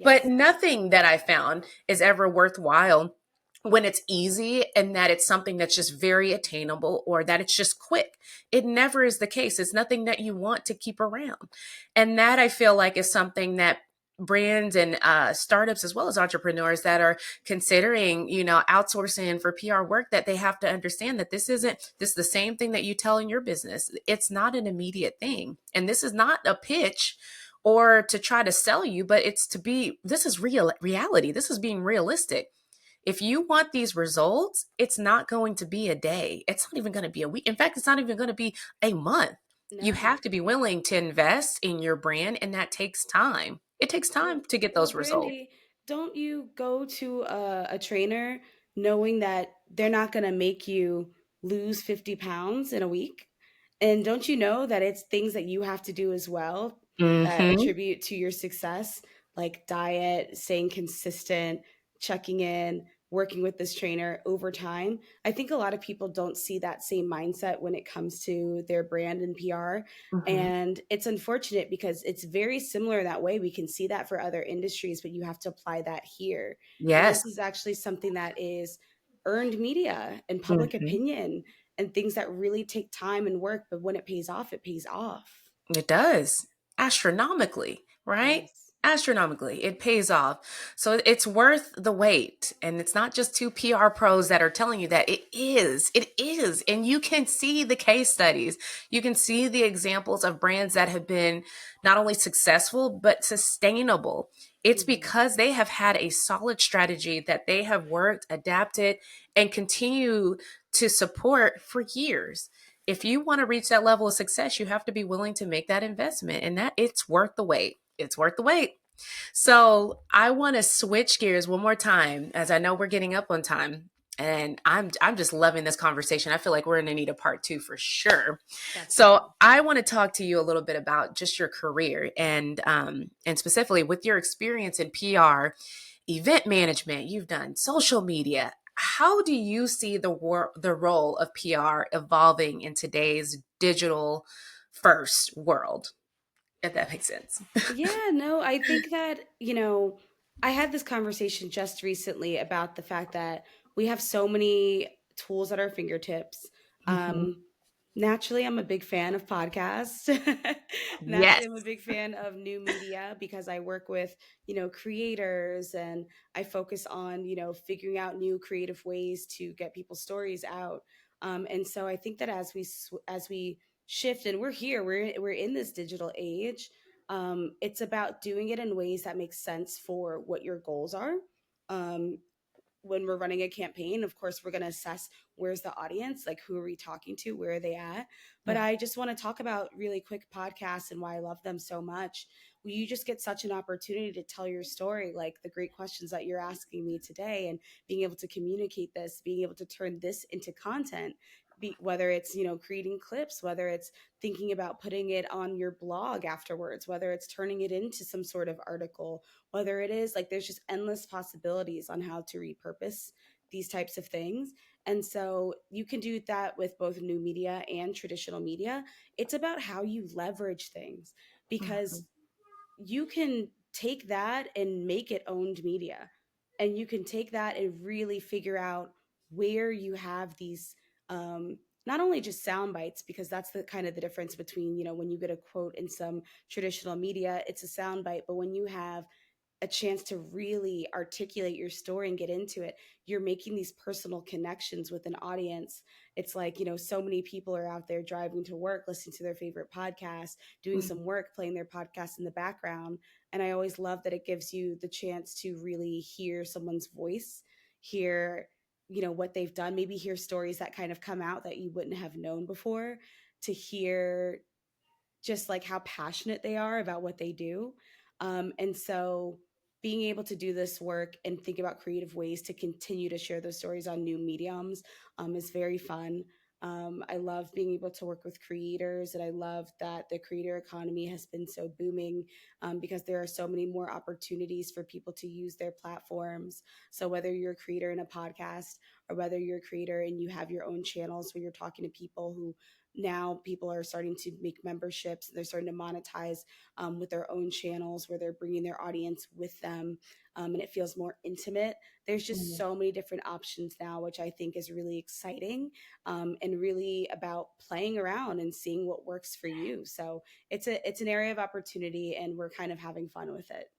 But Yes. nothing that I found is ever worthwhile when it's easy and that it's something that's just very attainable or that it's just quick. It never is the case. It's nothing that you want to keep around. And that I feel like is something that brands and startups as well as entrepreneurs that are considering outsourcing for PR work, that they have to understand that this is the same thing that you tell in your business. It's not an immediate thing, and this is not a pitch or to try to sell you, but it's to be, this is reality. This is being realistic. If you want these results, it's not going to be a day. It's not even going to be a week. In fact, it's not even going to be a month. You No. have to be willing to invest in your brand, and that takes time. It takes Well, time to get well, those results. Brandy, don't you go to a trainer knowing that they're not going to make you lose 50 pounds in a week? And don't you know that it's things that you have to do as well that Hmm. attribute to your success, like diet, staying consistent, checking in, working with this trainer over time? I think a lot of people don't see that same mindset when it comes to their brand and PR. Hmm. And it's unfortunate because it's very similar that way. We can see that for other industries, but you have to apply that here. And this is Yes. actually something that is earned media and public Hmm. opinion and things that really take time and work, but when it pays off, it pays off. It does. Astronomically, right? Yes. Astronomically. It pays off. So it's worth the wait. And it's not just two PR pros that are telling you that. It is. It is. And you can see the case studies. You can see the examples of brands that have been not only successful, but sustainable. It's Mm-hmm. because they have had a solid strategy that they have worked, adapted, and continue to support for years. If you want to reach that level of success, you have to be willing to make that investment, and that it's worth the wait. It's worth the wait. So I want to switch gears one more time, as I know we're getting up on time, and I'm just loving this conversation. I feel like we're going to need a part two for sure. So Definitely. I want to talk to you a little bit about just your career and specifically with your experience in PR, event management. You've done social media. How do you see the role of PR evolving in today's digital first world? If that makes sense. Yeah, no, I think that, I had this conversation just recently about the fact that we have so many tools at our fingertips. Mhm. Um, Naturally, I'm a big fan of podcasts. Yes. Naturally, I'm a big fan of new media because I work with, creators, and I focus on, figuring out new creative ways to get people's stories out. And so I think that as we shift, and we're here, we're in this digital age. It's about doing it in ways that make sense for what your goals are. Um, when we're running a campaign, of course, we're going to assess where's the audience, like who are we talking to, where are they at. But I just want to talk about really quick podcasts and why I love them so much. You just get such an opportunity to tell your story, like the great questions that you're asking me today, and being able to communicate this, being able to turn this into content. Whether it's creating clips, whether it's thinking about putting it on your blog afterwards, whether it's turning it into some sort of article, whether it is like there's just endless possibilities on how to repurpose these types of things. And so you can do that with both new media and traditional media. It's about how you leverage things, because Mhm. you can take that and make it owned media. And you can take that and really figure out where you have these, not only just sound bites, because that's the kind of the difference between, when you get a quote in some traditional media, it's a sound bite. But when you have a chance to really articulate your story and get into it, you're making these personal connections with an audience. It's like, so many people are out there driving to work, listening to their favorite podcast, doing Mhm. some work, playing their podcast in the background. And I always love that it gives you the chance to really hear someone's voice, hear, what they've done, maybe hear stories that kind of come out that you wouldn't have known before, to hear just like how passionate they are about what they do. And so being able to do this work and think about creative ways to continue to share those stories on new mediums is very fun. I love being able to work with creators, and I love that the creator economy has been so booming, because there are so many more opportunities for people to use their platforms. So whether you're a creator in a podcast, or whether you're a creator and you have your own channels where you're talking to people, who now people are starting to make memberships, they're starting to monetize with their own channels where they're bringing their audience with them, and it feels more intimate. There's just Mhm. so many different options now, which I think is really exciting, and really about playing around and seeing what works for you. So it's an area of opportunity, and we're kind of having fun with it.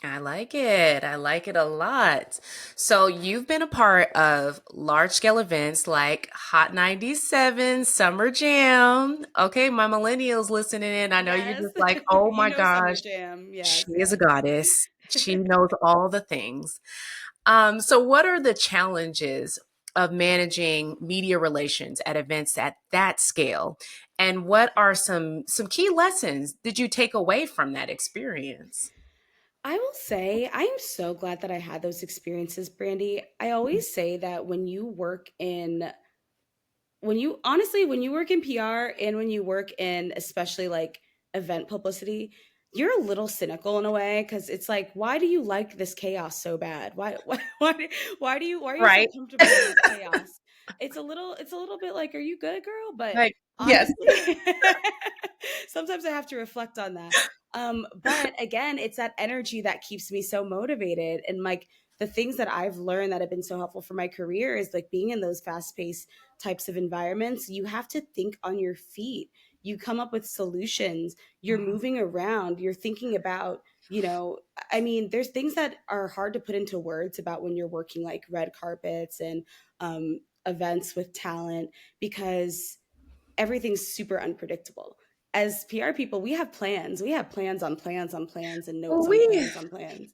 I like it. I like it a lot. So you've been a part of large scale events like Hot 97, Summer Jam. Okay, my millennials listening in. I know you're Yes. just like, oh my Summer gosh, Jam. she Yes, is a yes. goddess. She knows all the things. So what are the challenges of managing media relations at events at that scale? And what are some key lessons did you take away from that experience? I will say I am so glad that I had those experiences, Brandy. I always say that when you work in PR, and when you work in especially like event publicity, you're a little cynical in a way, because it's like, why do you like this chaos so bad? Why are you so Right. comfortable in this chaos? It's a little bit like, are you good, girl? But Like, yes. honestly, sometimes I have to reflect on that. But again, it's that energy that keeps me so motivated. And like the things that I've learned that have been so helpful for my career is like being in those fast paced types of environments, you have to think on your feet. you come up with solutions, you're moving around, you're thinking about, I mean, there's things that are hard to put into words about when you're working like red carpets and events with talent, because everything's super unpredictable. As PR people, we have plans. We have plans on plans on plans and notes on We plans on plans.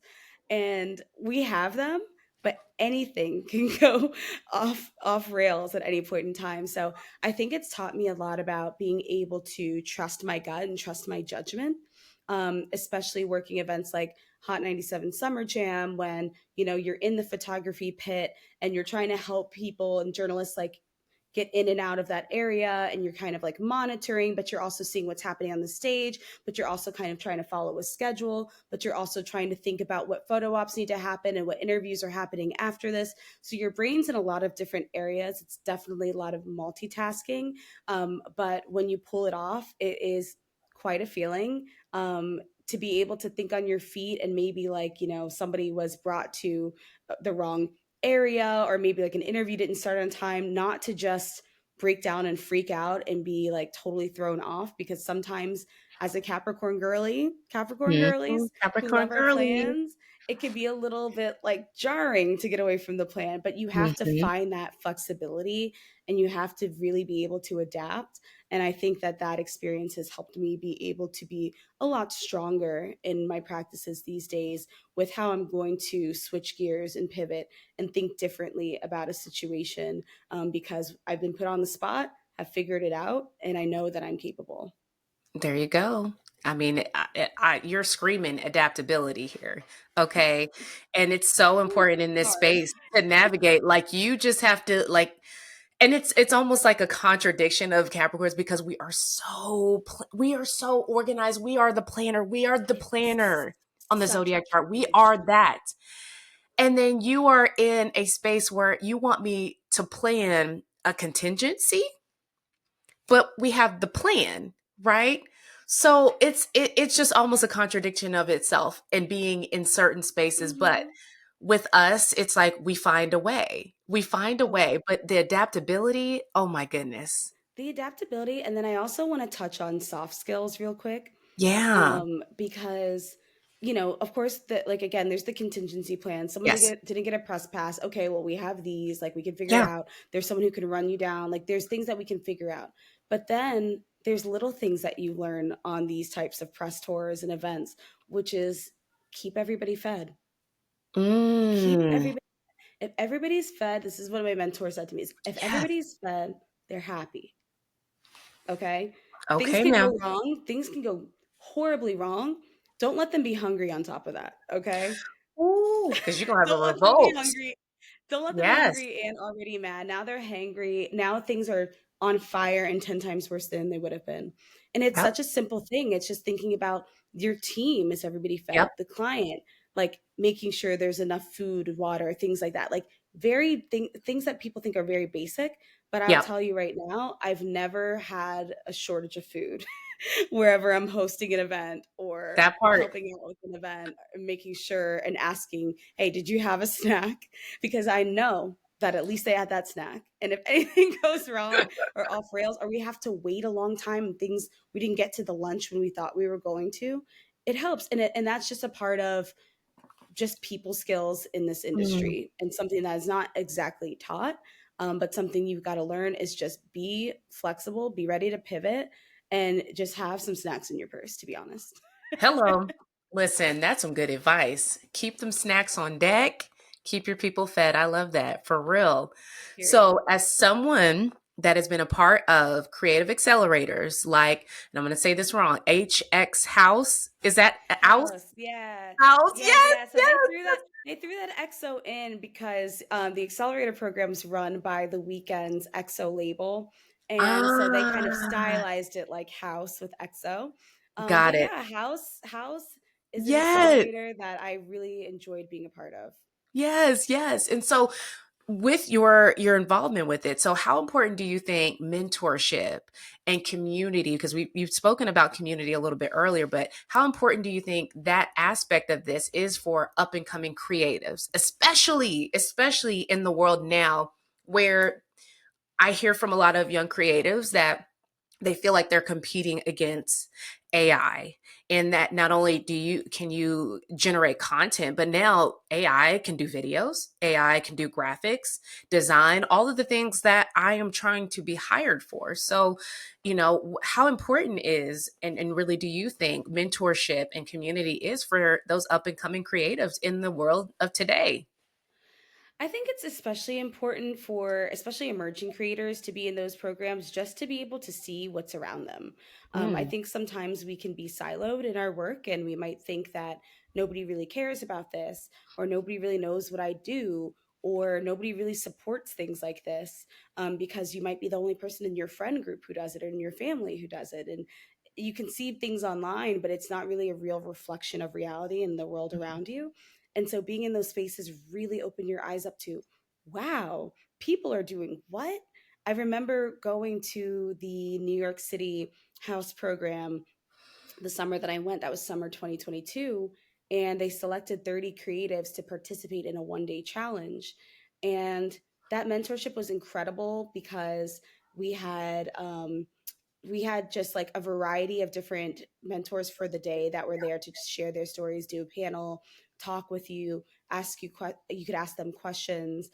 And we have them, but anything can go off rails at any point in time. So I think it's taught me a lot about being able to trust my gut and trust my judgment. Especially working events like Hot 97 Summer Jam, when you're in the photography pit and you're trying to help people and journalists like get in and out of that area, and you're kind of like monitoring, but you're also seeing what's happening on the stage, but you're also kind of trying to follow a schedule, but you're also trying to think about what photo ops need to happen and what interviews are happening after this. So your brain's in a lot of different areas. It's definitely a lot of multitasking, but when you pull it off, it is quite a feeling, to be able to think on your feet, and maybe like somebody was brought to the wrong area, or maybe like an interview didn't start on time, not to just break down and freak out and be like totally thrown off, because sometimes as a Capricorn girlies who Capricorn love our girly. plans, it can be a little bit like jarring to get away from the plan, but you have to Hmm. find that flexibility, and you have to really be able to adapt. And I think that that experience has helped me be able to be a lot stronger in my practices these days, with how I'm going to switch gears and pivot and think differently about a situation, because I've been put on the spot, have figured it out, and I know that I'm capable. There you go. I mean, you're screaming adaptability here. Okay. And it's so important in this Hard. space to navigate. Like you just have to like, and it's almost like a contradiction of Capricorns, because we are so organized. We are the planner. We are the It's planner on the such a zodiac chart. We are contradiction. that. And then you are in a space where you want me to plan a contingency, but we have the plan, right? So it's just almost a contradiction of itself and being in certain spaces. But Hmm. with us, it's like we find a way. We find a Oh, way, but the adaptability, oh my goodness. the adaptability. And then I also want to touch on soft skills real quick, Yeah. because of course, like again, there's the contingency plan. Someone Yes. didn't get a press pass. Okay, well, we have these, like we can figure it Yeah. out. There's someone who can run you down. Like there's things that we can figure out. But then there's little things that you learn on these types of press tours and events, which is keep everybody fed. Keep Mm. everybody, if everybody's fed, this is what my mentor said to me, is if Yes. everybody's fed, they're happy. Okay. Things Okay, can now. go wrong. Things can go horribly wrong. Don't let them be hungry on top of that. Okay. Ooh, because you're gonna have a Don't let them be revolt. hungry. Don't let them be Yes. hungry and already mad. Now they're hangry. Now things are on fire and 10 times worse than they would have been. And it's Yep. such a simple thing. It's just thinking about your team. Is everybody Yep. fed? The client, like making sure there's enough food, water, things like that. Like things that people think are very basic. But I'll Yep. tell you right now, I've never had a shortage of food wherever I'm hosting an event or That part. helping out with an event, making sure and asking, hey, did you have a snack? Because I know that at least they had that snack. And if anything goes wrong or off rails, or we have to wait a long time and things, we didn't get to the lunch when we thought we were going to, it helps. And that's just a part of just people skills in this Mm. industry, and something that is not exactly taught, but something you've got to learn is just be flexible, be ready to pivot, and just have some snacks in your purse, to be honest. Hello. Listen, that's some good advice. Keep them snacks on deck. Keep your people fed. I love that for real. Period. So, as someone that has been a part of creative accelerators, like, and I'm going to say this wrong, HX House, is that a house? House, yeah. House? Yes, Yes, yeah. So yes. they threw that EXO in because the accelerator program's run by the Weekend's EXO label. And so they kind of Ah, stylized it like house with EXO. got But it. yeah, house is an Yes, accelerator that I really enjoyed being a part of. yes, yes. And so, with your involvement with it, so how important do you think mentorship and community, because you've spoken about community a little bit earlier, but how important do you think that aspect of this is for up and coming creatives, especially in the world now, where I hear from a lot of young creatives that they feel like they're competing against AI, and that not only can you generate content, but now AI can do videos, AI can do graphics, design, all of the things that I am trying to be hired for. So, how important is and really do you think mentorship and community is for those up and coming creatives in the world of today? I think it's especially important for especially emerging creators to be in those programs just to be able to see what's around them. I Mm, think sometimes we can be siloed in our work and we might think that nobody really cares about this, or nobody really knows what I do, or nobody really supports things like this, because you might be the only person in your friend group who does it or in your family who does it. And you can see things online, but it's not really a real reflection of reality in the world around you. And so being in those spaces really open your eyes up to, wow, people are doing what? I remember going to the New York City house program the summer that I went. That was summer 2022. And they selected 30 creatives to participate in a 1 day challenge. And that mentorship was incredible because we had we had just like a variety of different mentors for the day that were there to share their stories, do a panel, talk with you, ask you you could ask them questions.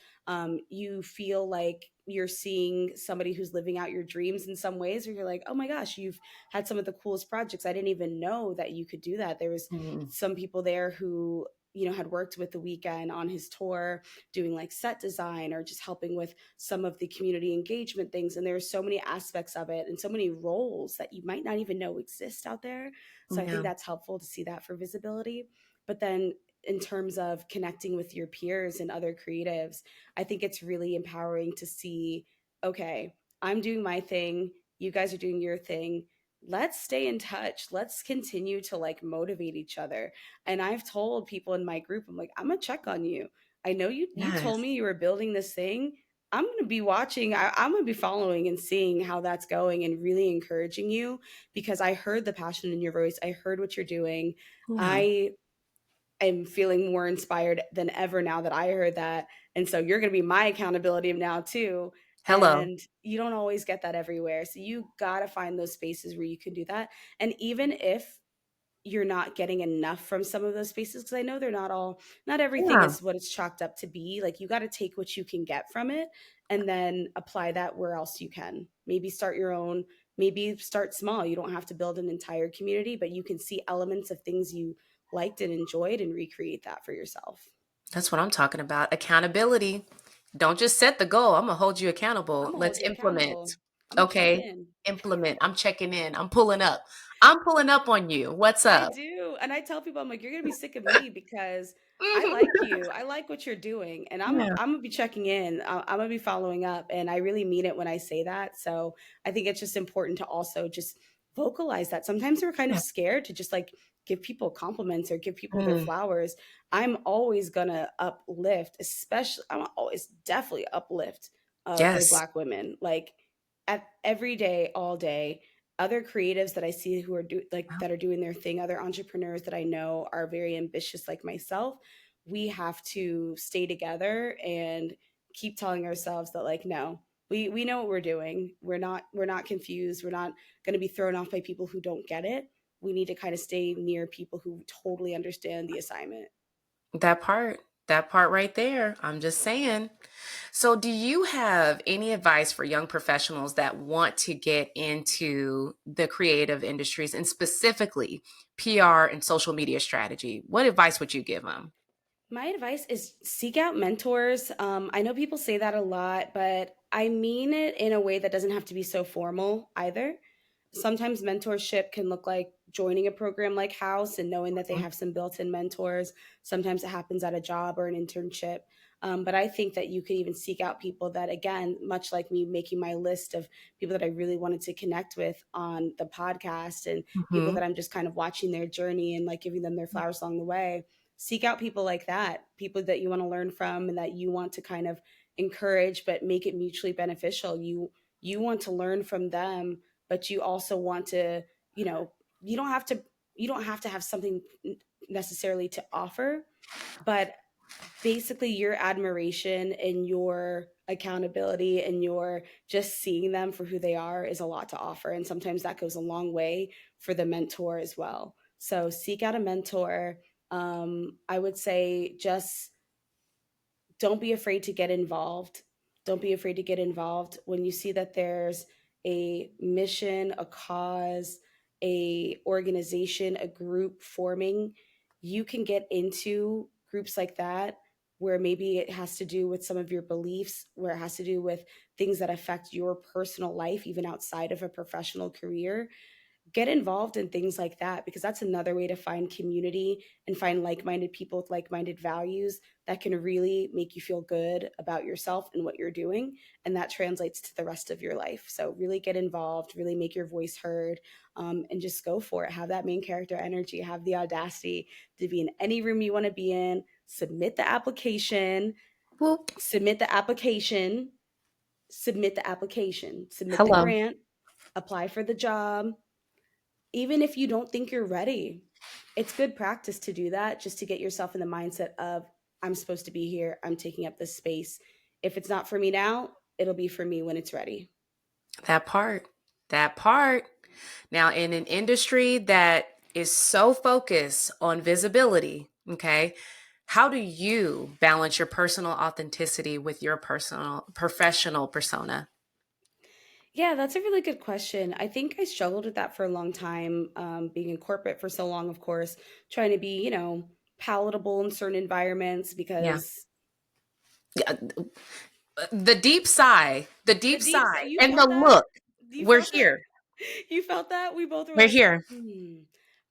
You feel like you're seeing somebody who's living out your dreams in some ways, where you're like, oh my gosh, you've had some of the coolest projects. I didn't even know that you could do that. There was mm, some people there who had worked with The Weeknd on his tour, doing like set design or just helping with some of the community engagement things. And there are so many aspects of it and so many roles that you might not even know exist out there. So I think yeah. that's helpful to see that for visibility. But then in terms of connecting with your peers and other creatives, I think it's really empowering to see, okay, I'm doing my thing, you guys are doing your thing. Let's stay in touch. Let's continue to like motivate each other. And I've told people in my group, I'm like, I'm gonna check on you. I know you told Yes. me you were building this thing. I'm going to be watching. I'm going to be following and seeing how that's going and really encouraging you, because I heard the passion in your voice. I heard what you're doing. Yeah. I am feeling more inspired than ever now that I heard that. And so you're going to be my accountability now too. Hello. And you don't always get that everywhere. So you got to find those spaces where you can do that. And even if you're not getting enough from some of those spaces, because I know they're not all, not everything Yeah. is what it's chalked up to be. Like you got to take what you can get from it and then apply that where else you can. Maybe start your own, maybe start small. You don't have to build an entire community, but you can see elements of things you liked and enjoyed and recreate that for yourself. That's what I'm talking about. Accountability. Don't just set the goal. I'm gonna hold you I'm accountable. gonna hold Let's you implement. accountable. I'm gonna check Okay. in. Implement. I'm checking in. I'm pulling up. I'm pulling up on you. What's I up? do. And I tell people, I'm like, you're gonna be sick of me because I Mhm. like you. I like what you're doing. And Yeah. I'm gonna be checking in. I'm gonna be following up. And I really mean it when I say that. So I think it's just important to also just vocalize that. Sometimes we're kind of Yeah. scared to just like give people compliments or give people their Mm. flowers. I'm always gonna uplift, especially I'm always definitely uplift other Yes. Black women. Like at every day, all day, other creatives that I see who are that are doing their thing, other entrepreneurs that I know are very ambitious like myself, we have to stay together and keep telling ourselves that like no, we know what we're doing. We're not confused. We're not going to be thrown off by people who don't get it. We need to kind of stay near people who totally understand the assignment. That part. That part right there. I'm just saying. So, do you have any advice for young professionals that want to get into the creative industries and specifically PR and social media strategy? What advice would you give them? My advice is seek out mentors. I know people say that a lot, but I mean it in a way that doesn't have to be so formal either. Sometimes mentorship can look like joining a program like House and knowing that they have some built in mentors. Sometimes it happens at a job or an internship. But I think that you could even seek out people that, again, much like me making my list of people that I really wanted to connect with on the podcast and people Mm-hmm. that I'm just kind of watching their journey and like giving them their flowers along the way. Seek out people like that, people that you want to learn from and that you want to kind of encourage, but make it mutually beneficial. You want to learn from them, but you also want to, you know, you don't have to you don't have to have something necessarily to offer, but basically your admiration and your accountability and your just seeing them for who they are is a lot to offer. And sometimes that goes a long way for the mentor as well. So seek out a mentor. I would say just don't be afraid to get involved. Don't be afraid to get involved when you see that there's a mission, a cause, a organization, a group forming. You can get into groups like that where maybe it has to do with some of your beliefs, where it has to do with things that affect your personal life even outside of a professional career. Get involved in things like that, because that's another way to find community and find like-minded people with like-minded values that can really make you feel good about yourself and what you're doing, and that translates to the rest of your life. So really get involved, really make your voice heard, and just go for it. Have that main character energy, have the audacity to be in any room you want to be in. Submit the application, Well, submit the application, submit the application, submit the hello. grant, apply for the job. Even if you don't think you're ready, it's good practice to do that, just to get yourself in the mindset of, I'm supposed to be here, I'm taking up this space. If it's not for me now, it'll be for me when it's ready. That part. That part. Now, in an industry that is so focused on visibility, okay, how do you balance your personal authenticity with your personal professional persona? Yeah, that's a really good question. I think I struggled with that for a long time, being in corporate for so long, of course, trying to be, palatable in certain environments Yeah. because Yeah, the the deep deep, sigh you and the felt that? look. You We're felt that? here. You felt that? We both were We're like, here. Mm-hmm.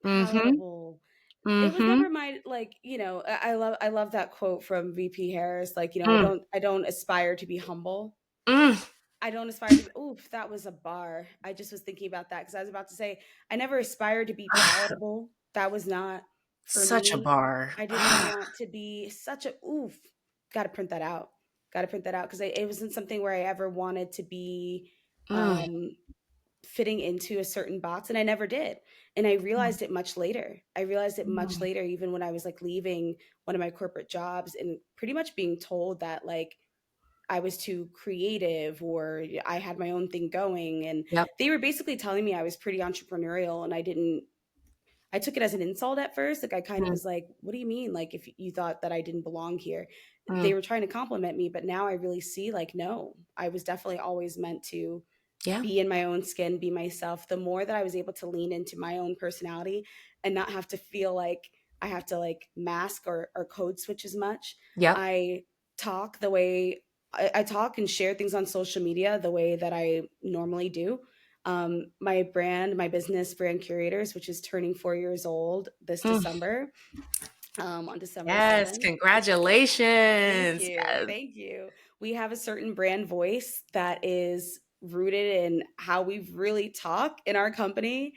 palatable. It was Mm-hmm. never my, like, I love that quote from VP Harris, like, Mm, I don't aspire to be humble. mm. I don't aspire to be, oof, that was a bar. I just was thinking about that because I was about to say I never aspired to be palatable. That was not for Such a me. bar. I didn't want to be such a oof. Got to print that out. Got to print that out because it wasn't something where I ever wanted to be Mm, um fitting into a certain box, and I never did. And I realized it much later. I realized it much mm. later, even when I was like leaving one of my corporate jobs and pretty much being told that like I was too creative or I had my own thing going. And Yep. they were basically telling me I was pretty entrepreneurial, and I took it as an insult at first. Like I kind of Mm, was like, what do you mean? Like if you thought that I didn't belong here, they mm. were trying to compliment me. But now I really see like, no, I was definitely always meant to Yeah. be in my own skin, be myself. The more that I was able to lean into my own personality and not have to feel like I have to like mask or code switch as much, Yep. I talk the way I talk and share things on social media the way that I normally do. My brand, my business, Brand Curators, which is turning 4 years old this Mm. December, on December Yes. 7th. Thank Congratulations. you. Yes. Thank you. We have a certain brand voice that is rooted in how we really talk in our company.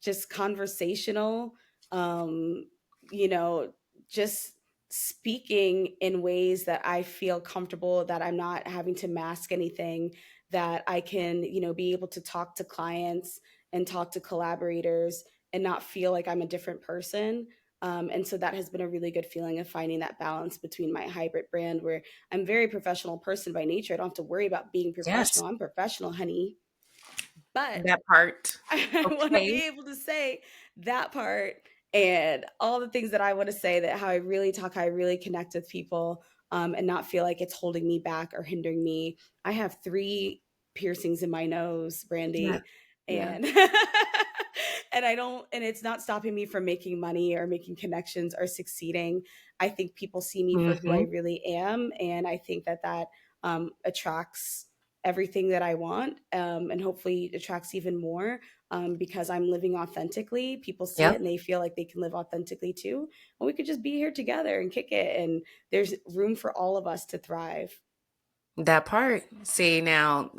Just conversational, um, you know, just speaking in ways that I feel comfortable, that I'm not having to mask anything, that I can, be able to talk to clients and talk to collaborators and not feel like I'm a different person. And so that has been a really good feeling of finding that balance between my hybrid brand, where I'm a very professional person by nature. I don't have to worry about being Yes. professional. I'm professional, honey. But That part. I want to Okay. be able to say that part and all the things that I want to say, that how I really talk, how I really connect with people, and not feel like it's holding me back or hindering me. I have 3 piercings in my nose, Yeah. Brandy, Yeah. and and I don't, and it's not stopping me from making money or making connections or succeeding. I think people see me for who I Mm-hmm. really am, and I think that attracts everything that I want, and hopefully attracts even more, because I'm living authentically. People see it Yep. and they feel like they can live authentically too. And we could just be here together and kick it. And there's room for all of us to thrive. That part. See now,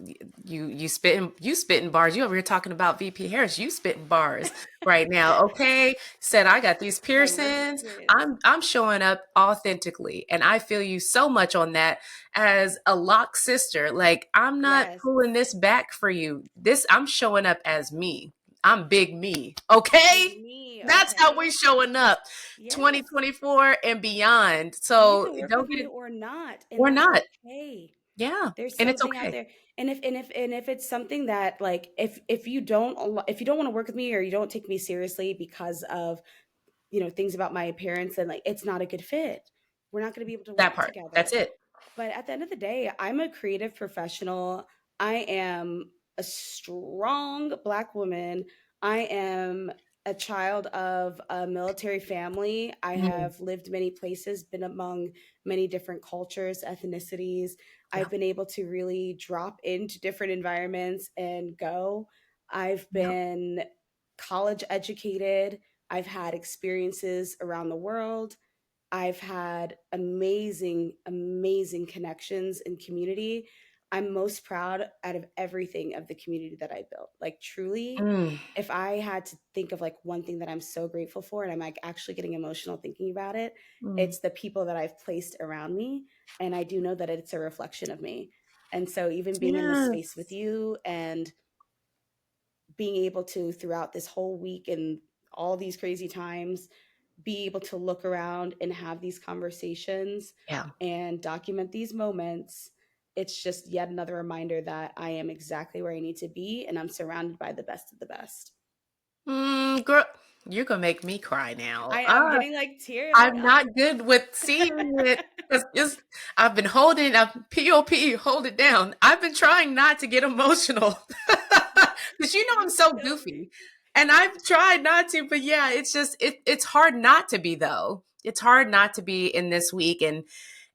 you spitting bars. You over here talking about VP Harris. You spitting bars right now. Okay, said I got these My work piercings. experience. I'm showing up authentically, and I feel you so much on that as a lock sister. Like I'm not Yes. pulling this back for you. This I'm showing up as me. I'm big me. Big Okay. me. me, That's how okay? we showing up Yes. 2024 and beyond. And you So can work don't with get me it or not, and or that's not. okay. Yeah. There's And it's something out okay. there. And if it's something that, like, if you don't if you don't want to work with me, or you don't take me seriously because of, things about my appearance, then, like, it's not a good fit. We're not going to be able to That work part. That's together. it. But at the end of the day, I'm a creative professional. I am a strong Black woman. I am a child of a military family. I Mm, have lived many places, been among many different cultures, ethnicities. yeah. I've been able to really drop into different environments and go. I've Yeah. been college educated. I've had experiences around the world. I've had amazing, amazing connections in community. I'm most proud out of everything of the community that I built. Like, truly, Mm, if I had to think of like one thing that I'm so grateful for, and I'm like actually getting emotional thinking about it, mm. it's the people that I've placed around me. And I do know that it's a reflection of me. And so, even being in this space with Yes. you and being able to, throughout this whole week and all these crazy times, be able to look around and have these conversations Yeah. and document these moments, it's just yet another reminder that I am exactly where I need to be, and I'm surrounded by the best of the best. Girl, you're gonna make me cry now. I'm getting like teary. I'm like, I'm not good with seeing it because just I've been holding up POP, hold it down. I've been trying not to get emotional because I'm you so feel me. goofy, and I've tried not to. But yeah, it's just it's hard not to be though. It's hard not to be in this week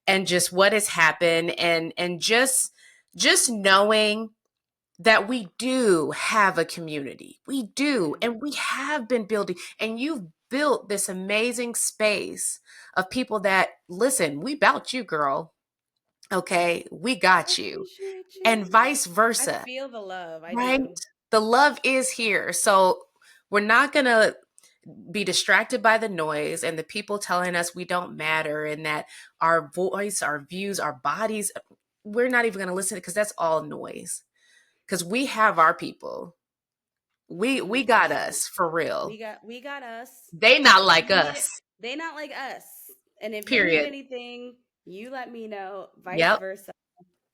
and just what has happened and just knowing that we do have a community. We do. Yeah. And we have been building, and you've built this amazing space of people that listen, we bout you, girl. Okay. We I got you. appreciate And you. vice I versa, feel the love. I right? do. The love is here. So we're not going to be distracted by the noise and the people telling us we don't matter and that our voice, our views, our bodies, we're not even going to listen because that's all noise because we have our people. We got 100%. us for real. We got us. They not If like you need it, us. they not like us. And if you need Period. anything, you let me know, vice Yep. versa.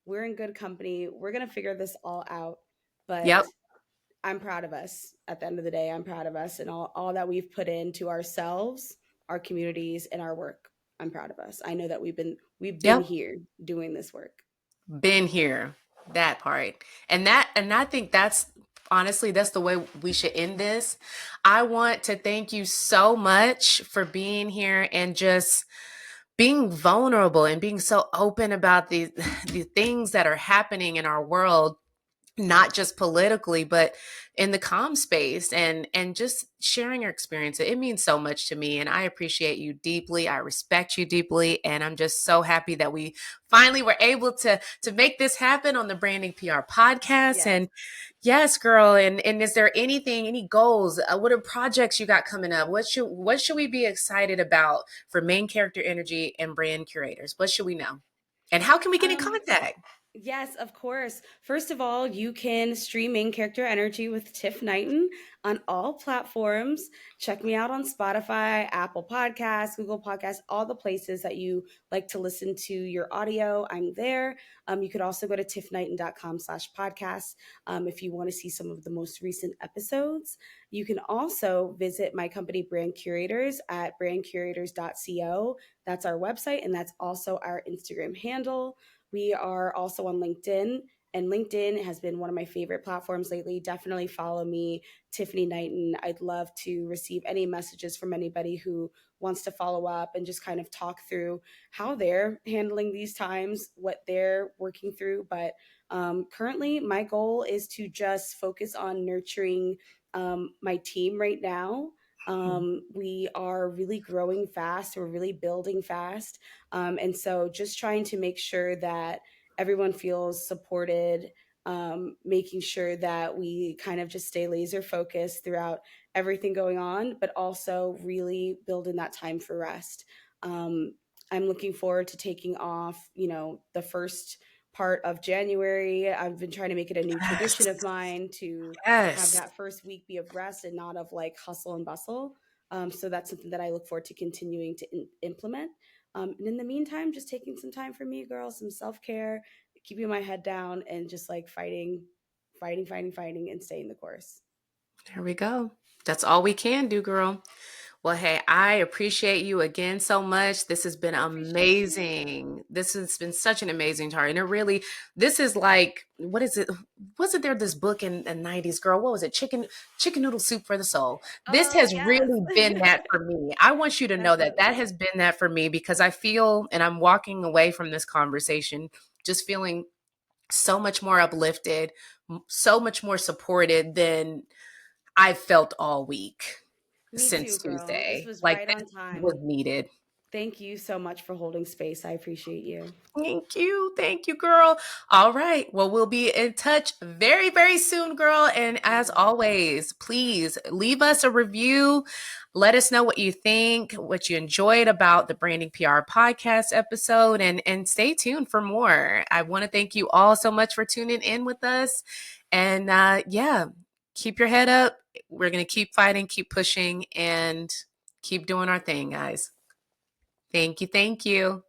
We're in good company. We're going to figure this all out. But Yep. I'm proud of us. At the end of the day, I'm proud of us and all that we've put into ourselves, our communities, and our work. I'm proud of us. I know that we've been Yep. here doing this work. Been here. That part. And I think that's honestly that's the way we should end this. I want to thank you so much for being here and just being vulnerable and being so open about the things that are happening in our world, not just politically but in the comm space and just sharing your experience. It means so much to me and I appreciate you deeply. I respect you deeply and I'm just so happy that we finally were able to make this happen on the Brandinc PR podcast. Yes. And yes, girl, and is there anything, any goals, what are projects you got coming up? What should we be excited about for main character energy and brand curators? What should we know, and how can we get in Um, contact? Yes, of course. First of all, you can stream Main Character Energy with Tiff Knighten on all platforms. Check me out on Spotify, Apple Podcasts, Google Podcasts, all the places that you like to listen to your audio. I'm there. You could also go to tiffknighten.com/podcast if you want to see some of the most recent episodes. You can also visit my company, Brand Curators, at brandcurators.co. That's our website, and that's also our Instagram handle. We are also on LinkedIn, and LinkedIn has been one of my favorite platforms lately. Definitely follow me, Tiffany Knighten. I'd love to receive any messages from anybody who wants to follow up and just kind of talk through how they're handling these times, what they're working through. But currently, my goal is to just focus on nurturing my team right now. We are really growing fast. We're really building fast. And so just trying to make sure that everyone feels supported, making sure that we kind of just stay laser focused throughout everything going on, but also really building that time for rest. Um, I'm looking forward to taking off, the first part of January. I've been trying to make it a new tradition of Yes. mine to have Yes. that first week be of rest and not of like hustle and bustle. So that's something that I look forward to continuing to implement. And in the meantime, just taking some time for me, girl, some self care, keeping my head down, and just like fighting, and staying the course. There we go. That's all we can do, girl. Well, hey, I appreciate you again so much. This has been I appreciate you. amazing. This has been such an amazing chart. And it really, this is like, what is it? Wasn't there this book in the 90s, girl? What was it? Chicken noodle soup for the soul. This Oh, has yes. really been that for me. I want you to know that that Definitely. has been that for me because I feel, and I'm walking away from this conversation just feeling so much more uplifted, so much more supported than I've felt all week Me too, since girl. This Tuesday. was Like right this on time. was needed. Thank you so much for holding space. I appreciate you. Thank you. Thank you, girl. All right. Well, we'll be in touch very, very soon, girl. And I as will. always, please leave us a review. Let us know what you think, what you enjoyed about the Brandinc PR podcast episode, and stay tuned for more. I want to thank you all so much for tuning in with us. And yeah, keep your head up. We're going to keep fighting, keep pushing, and keep doing our thing, guys. Thank you. Thank you.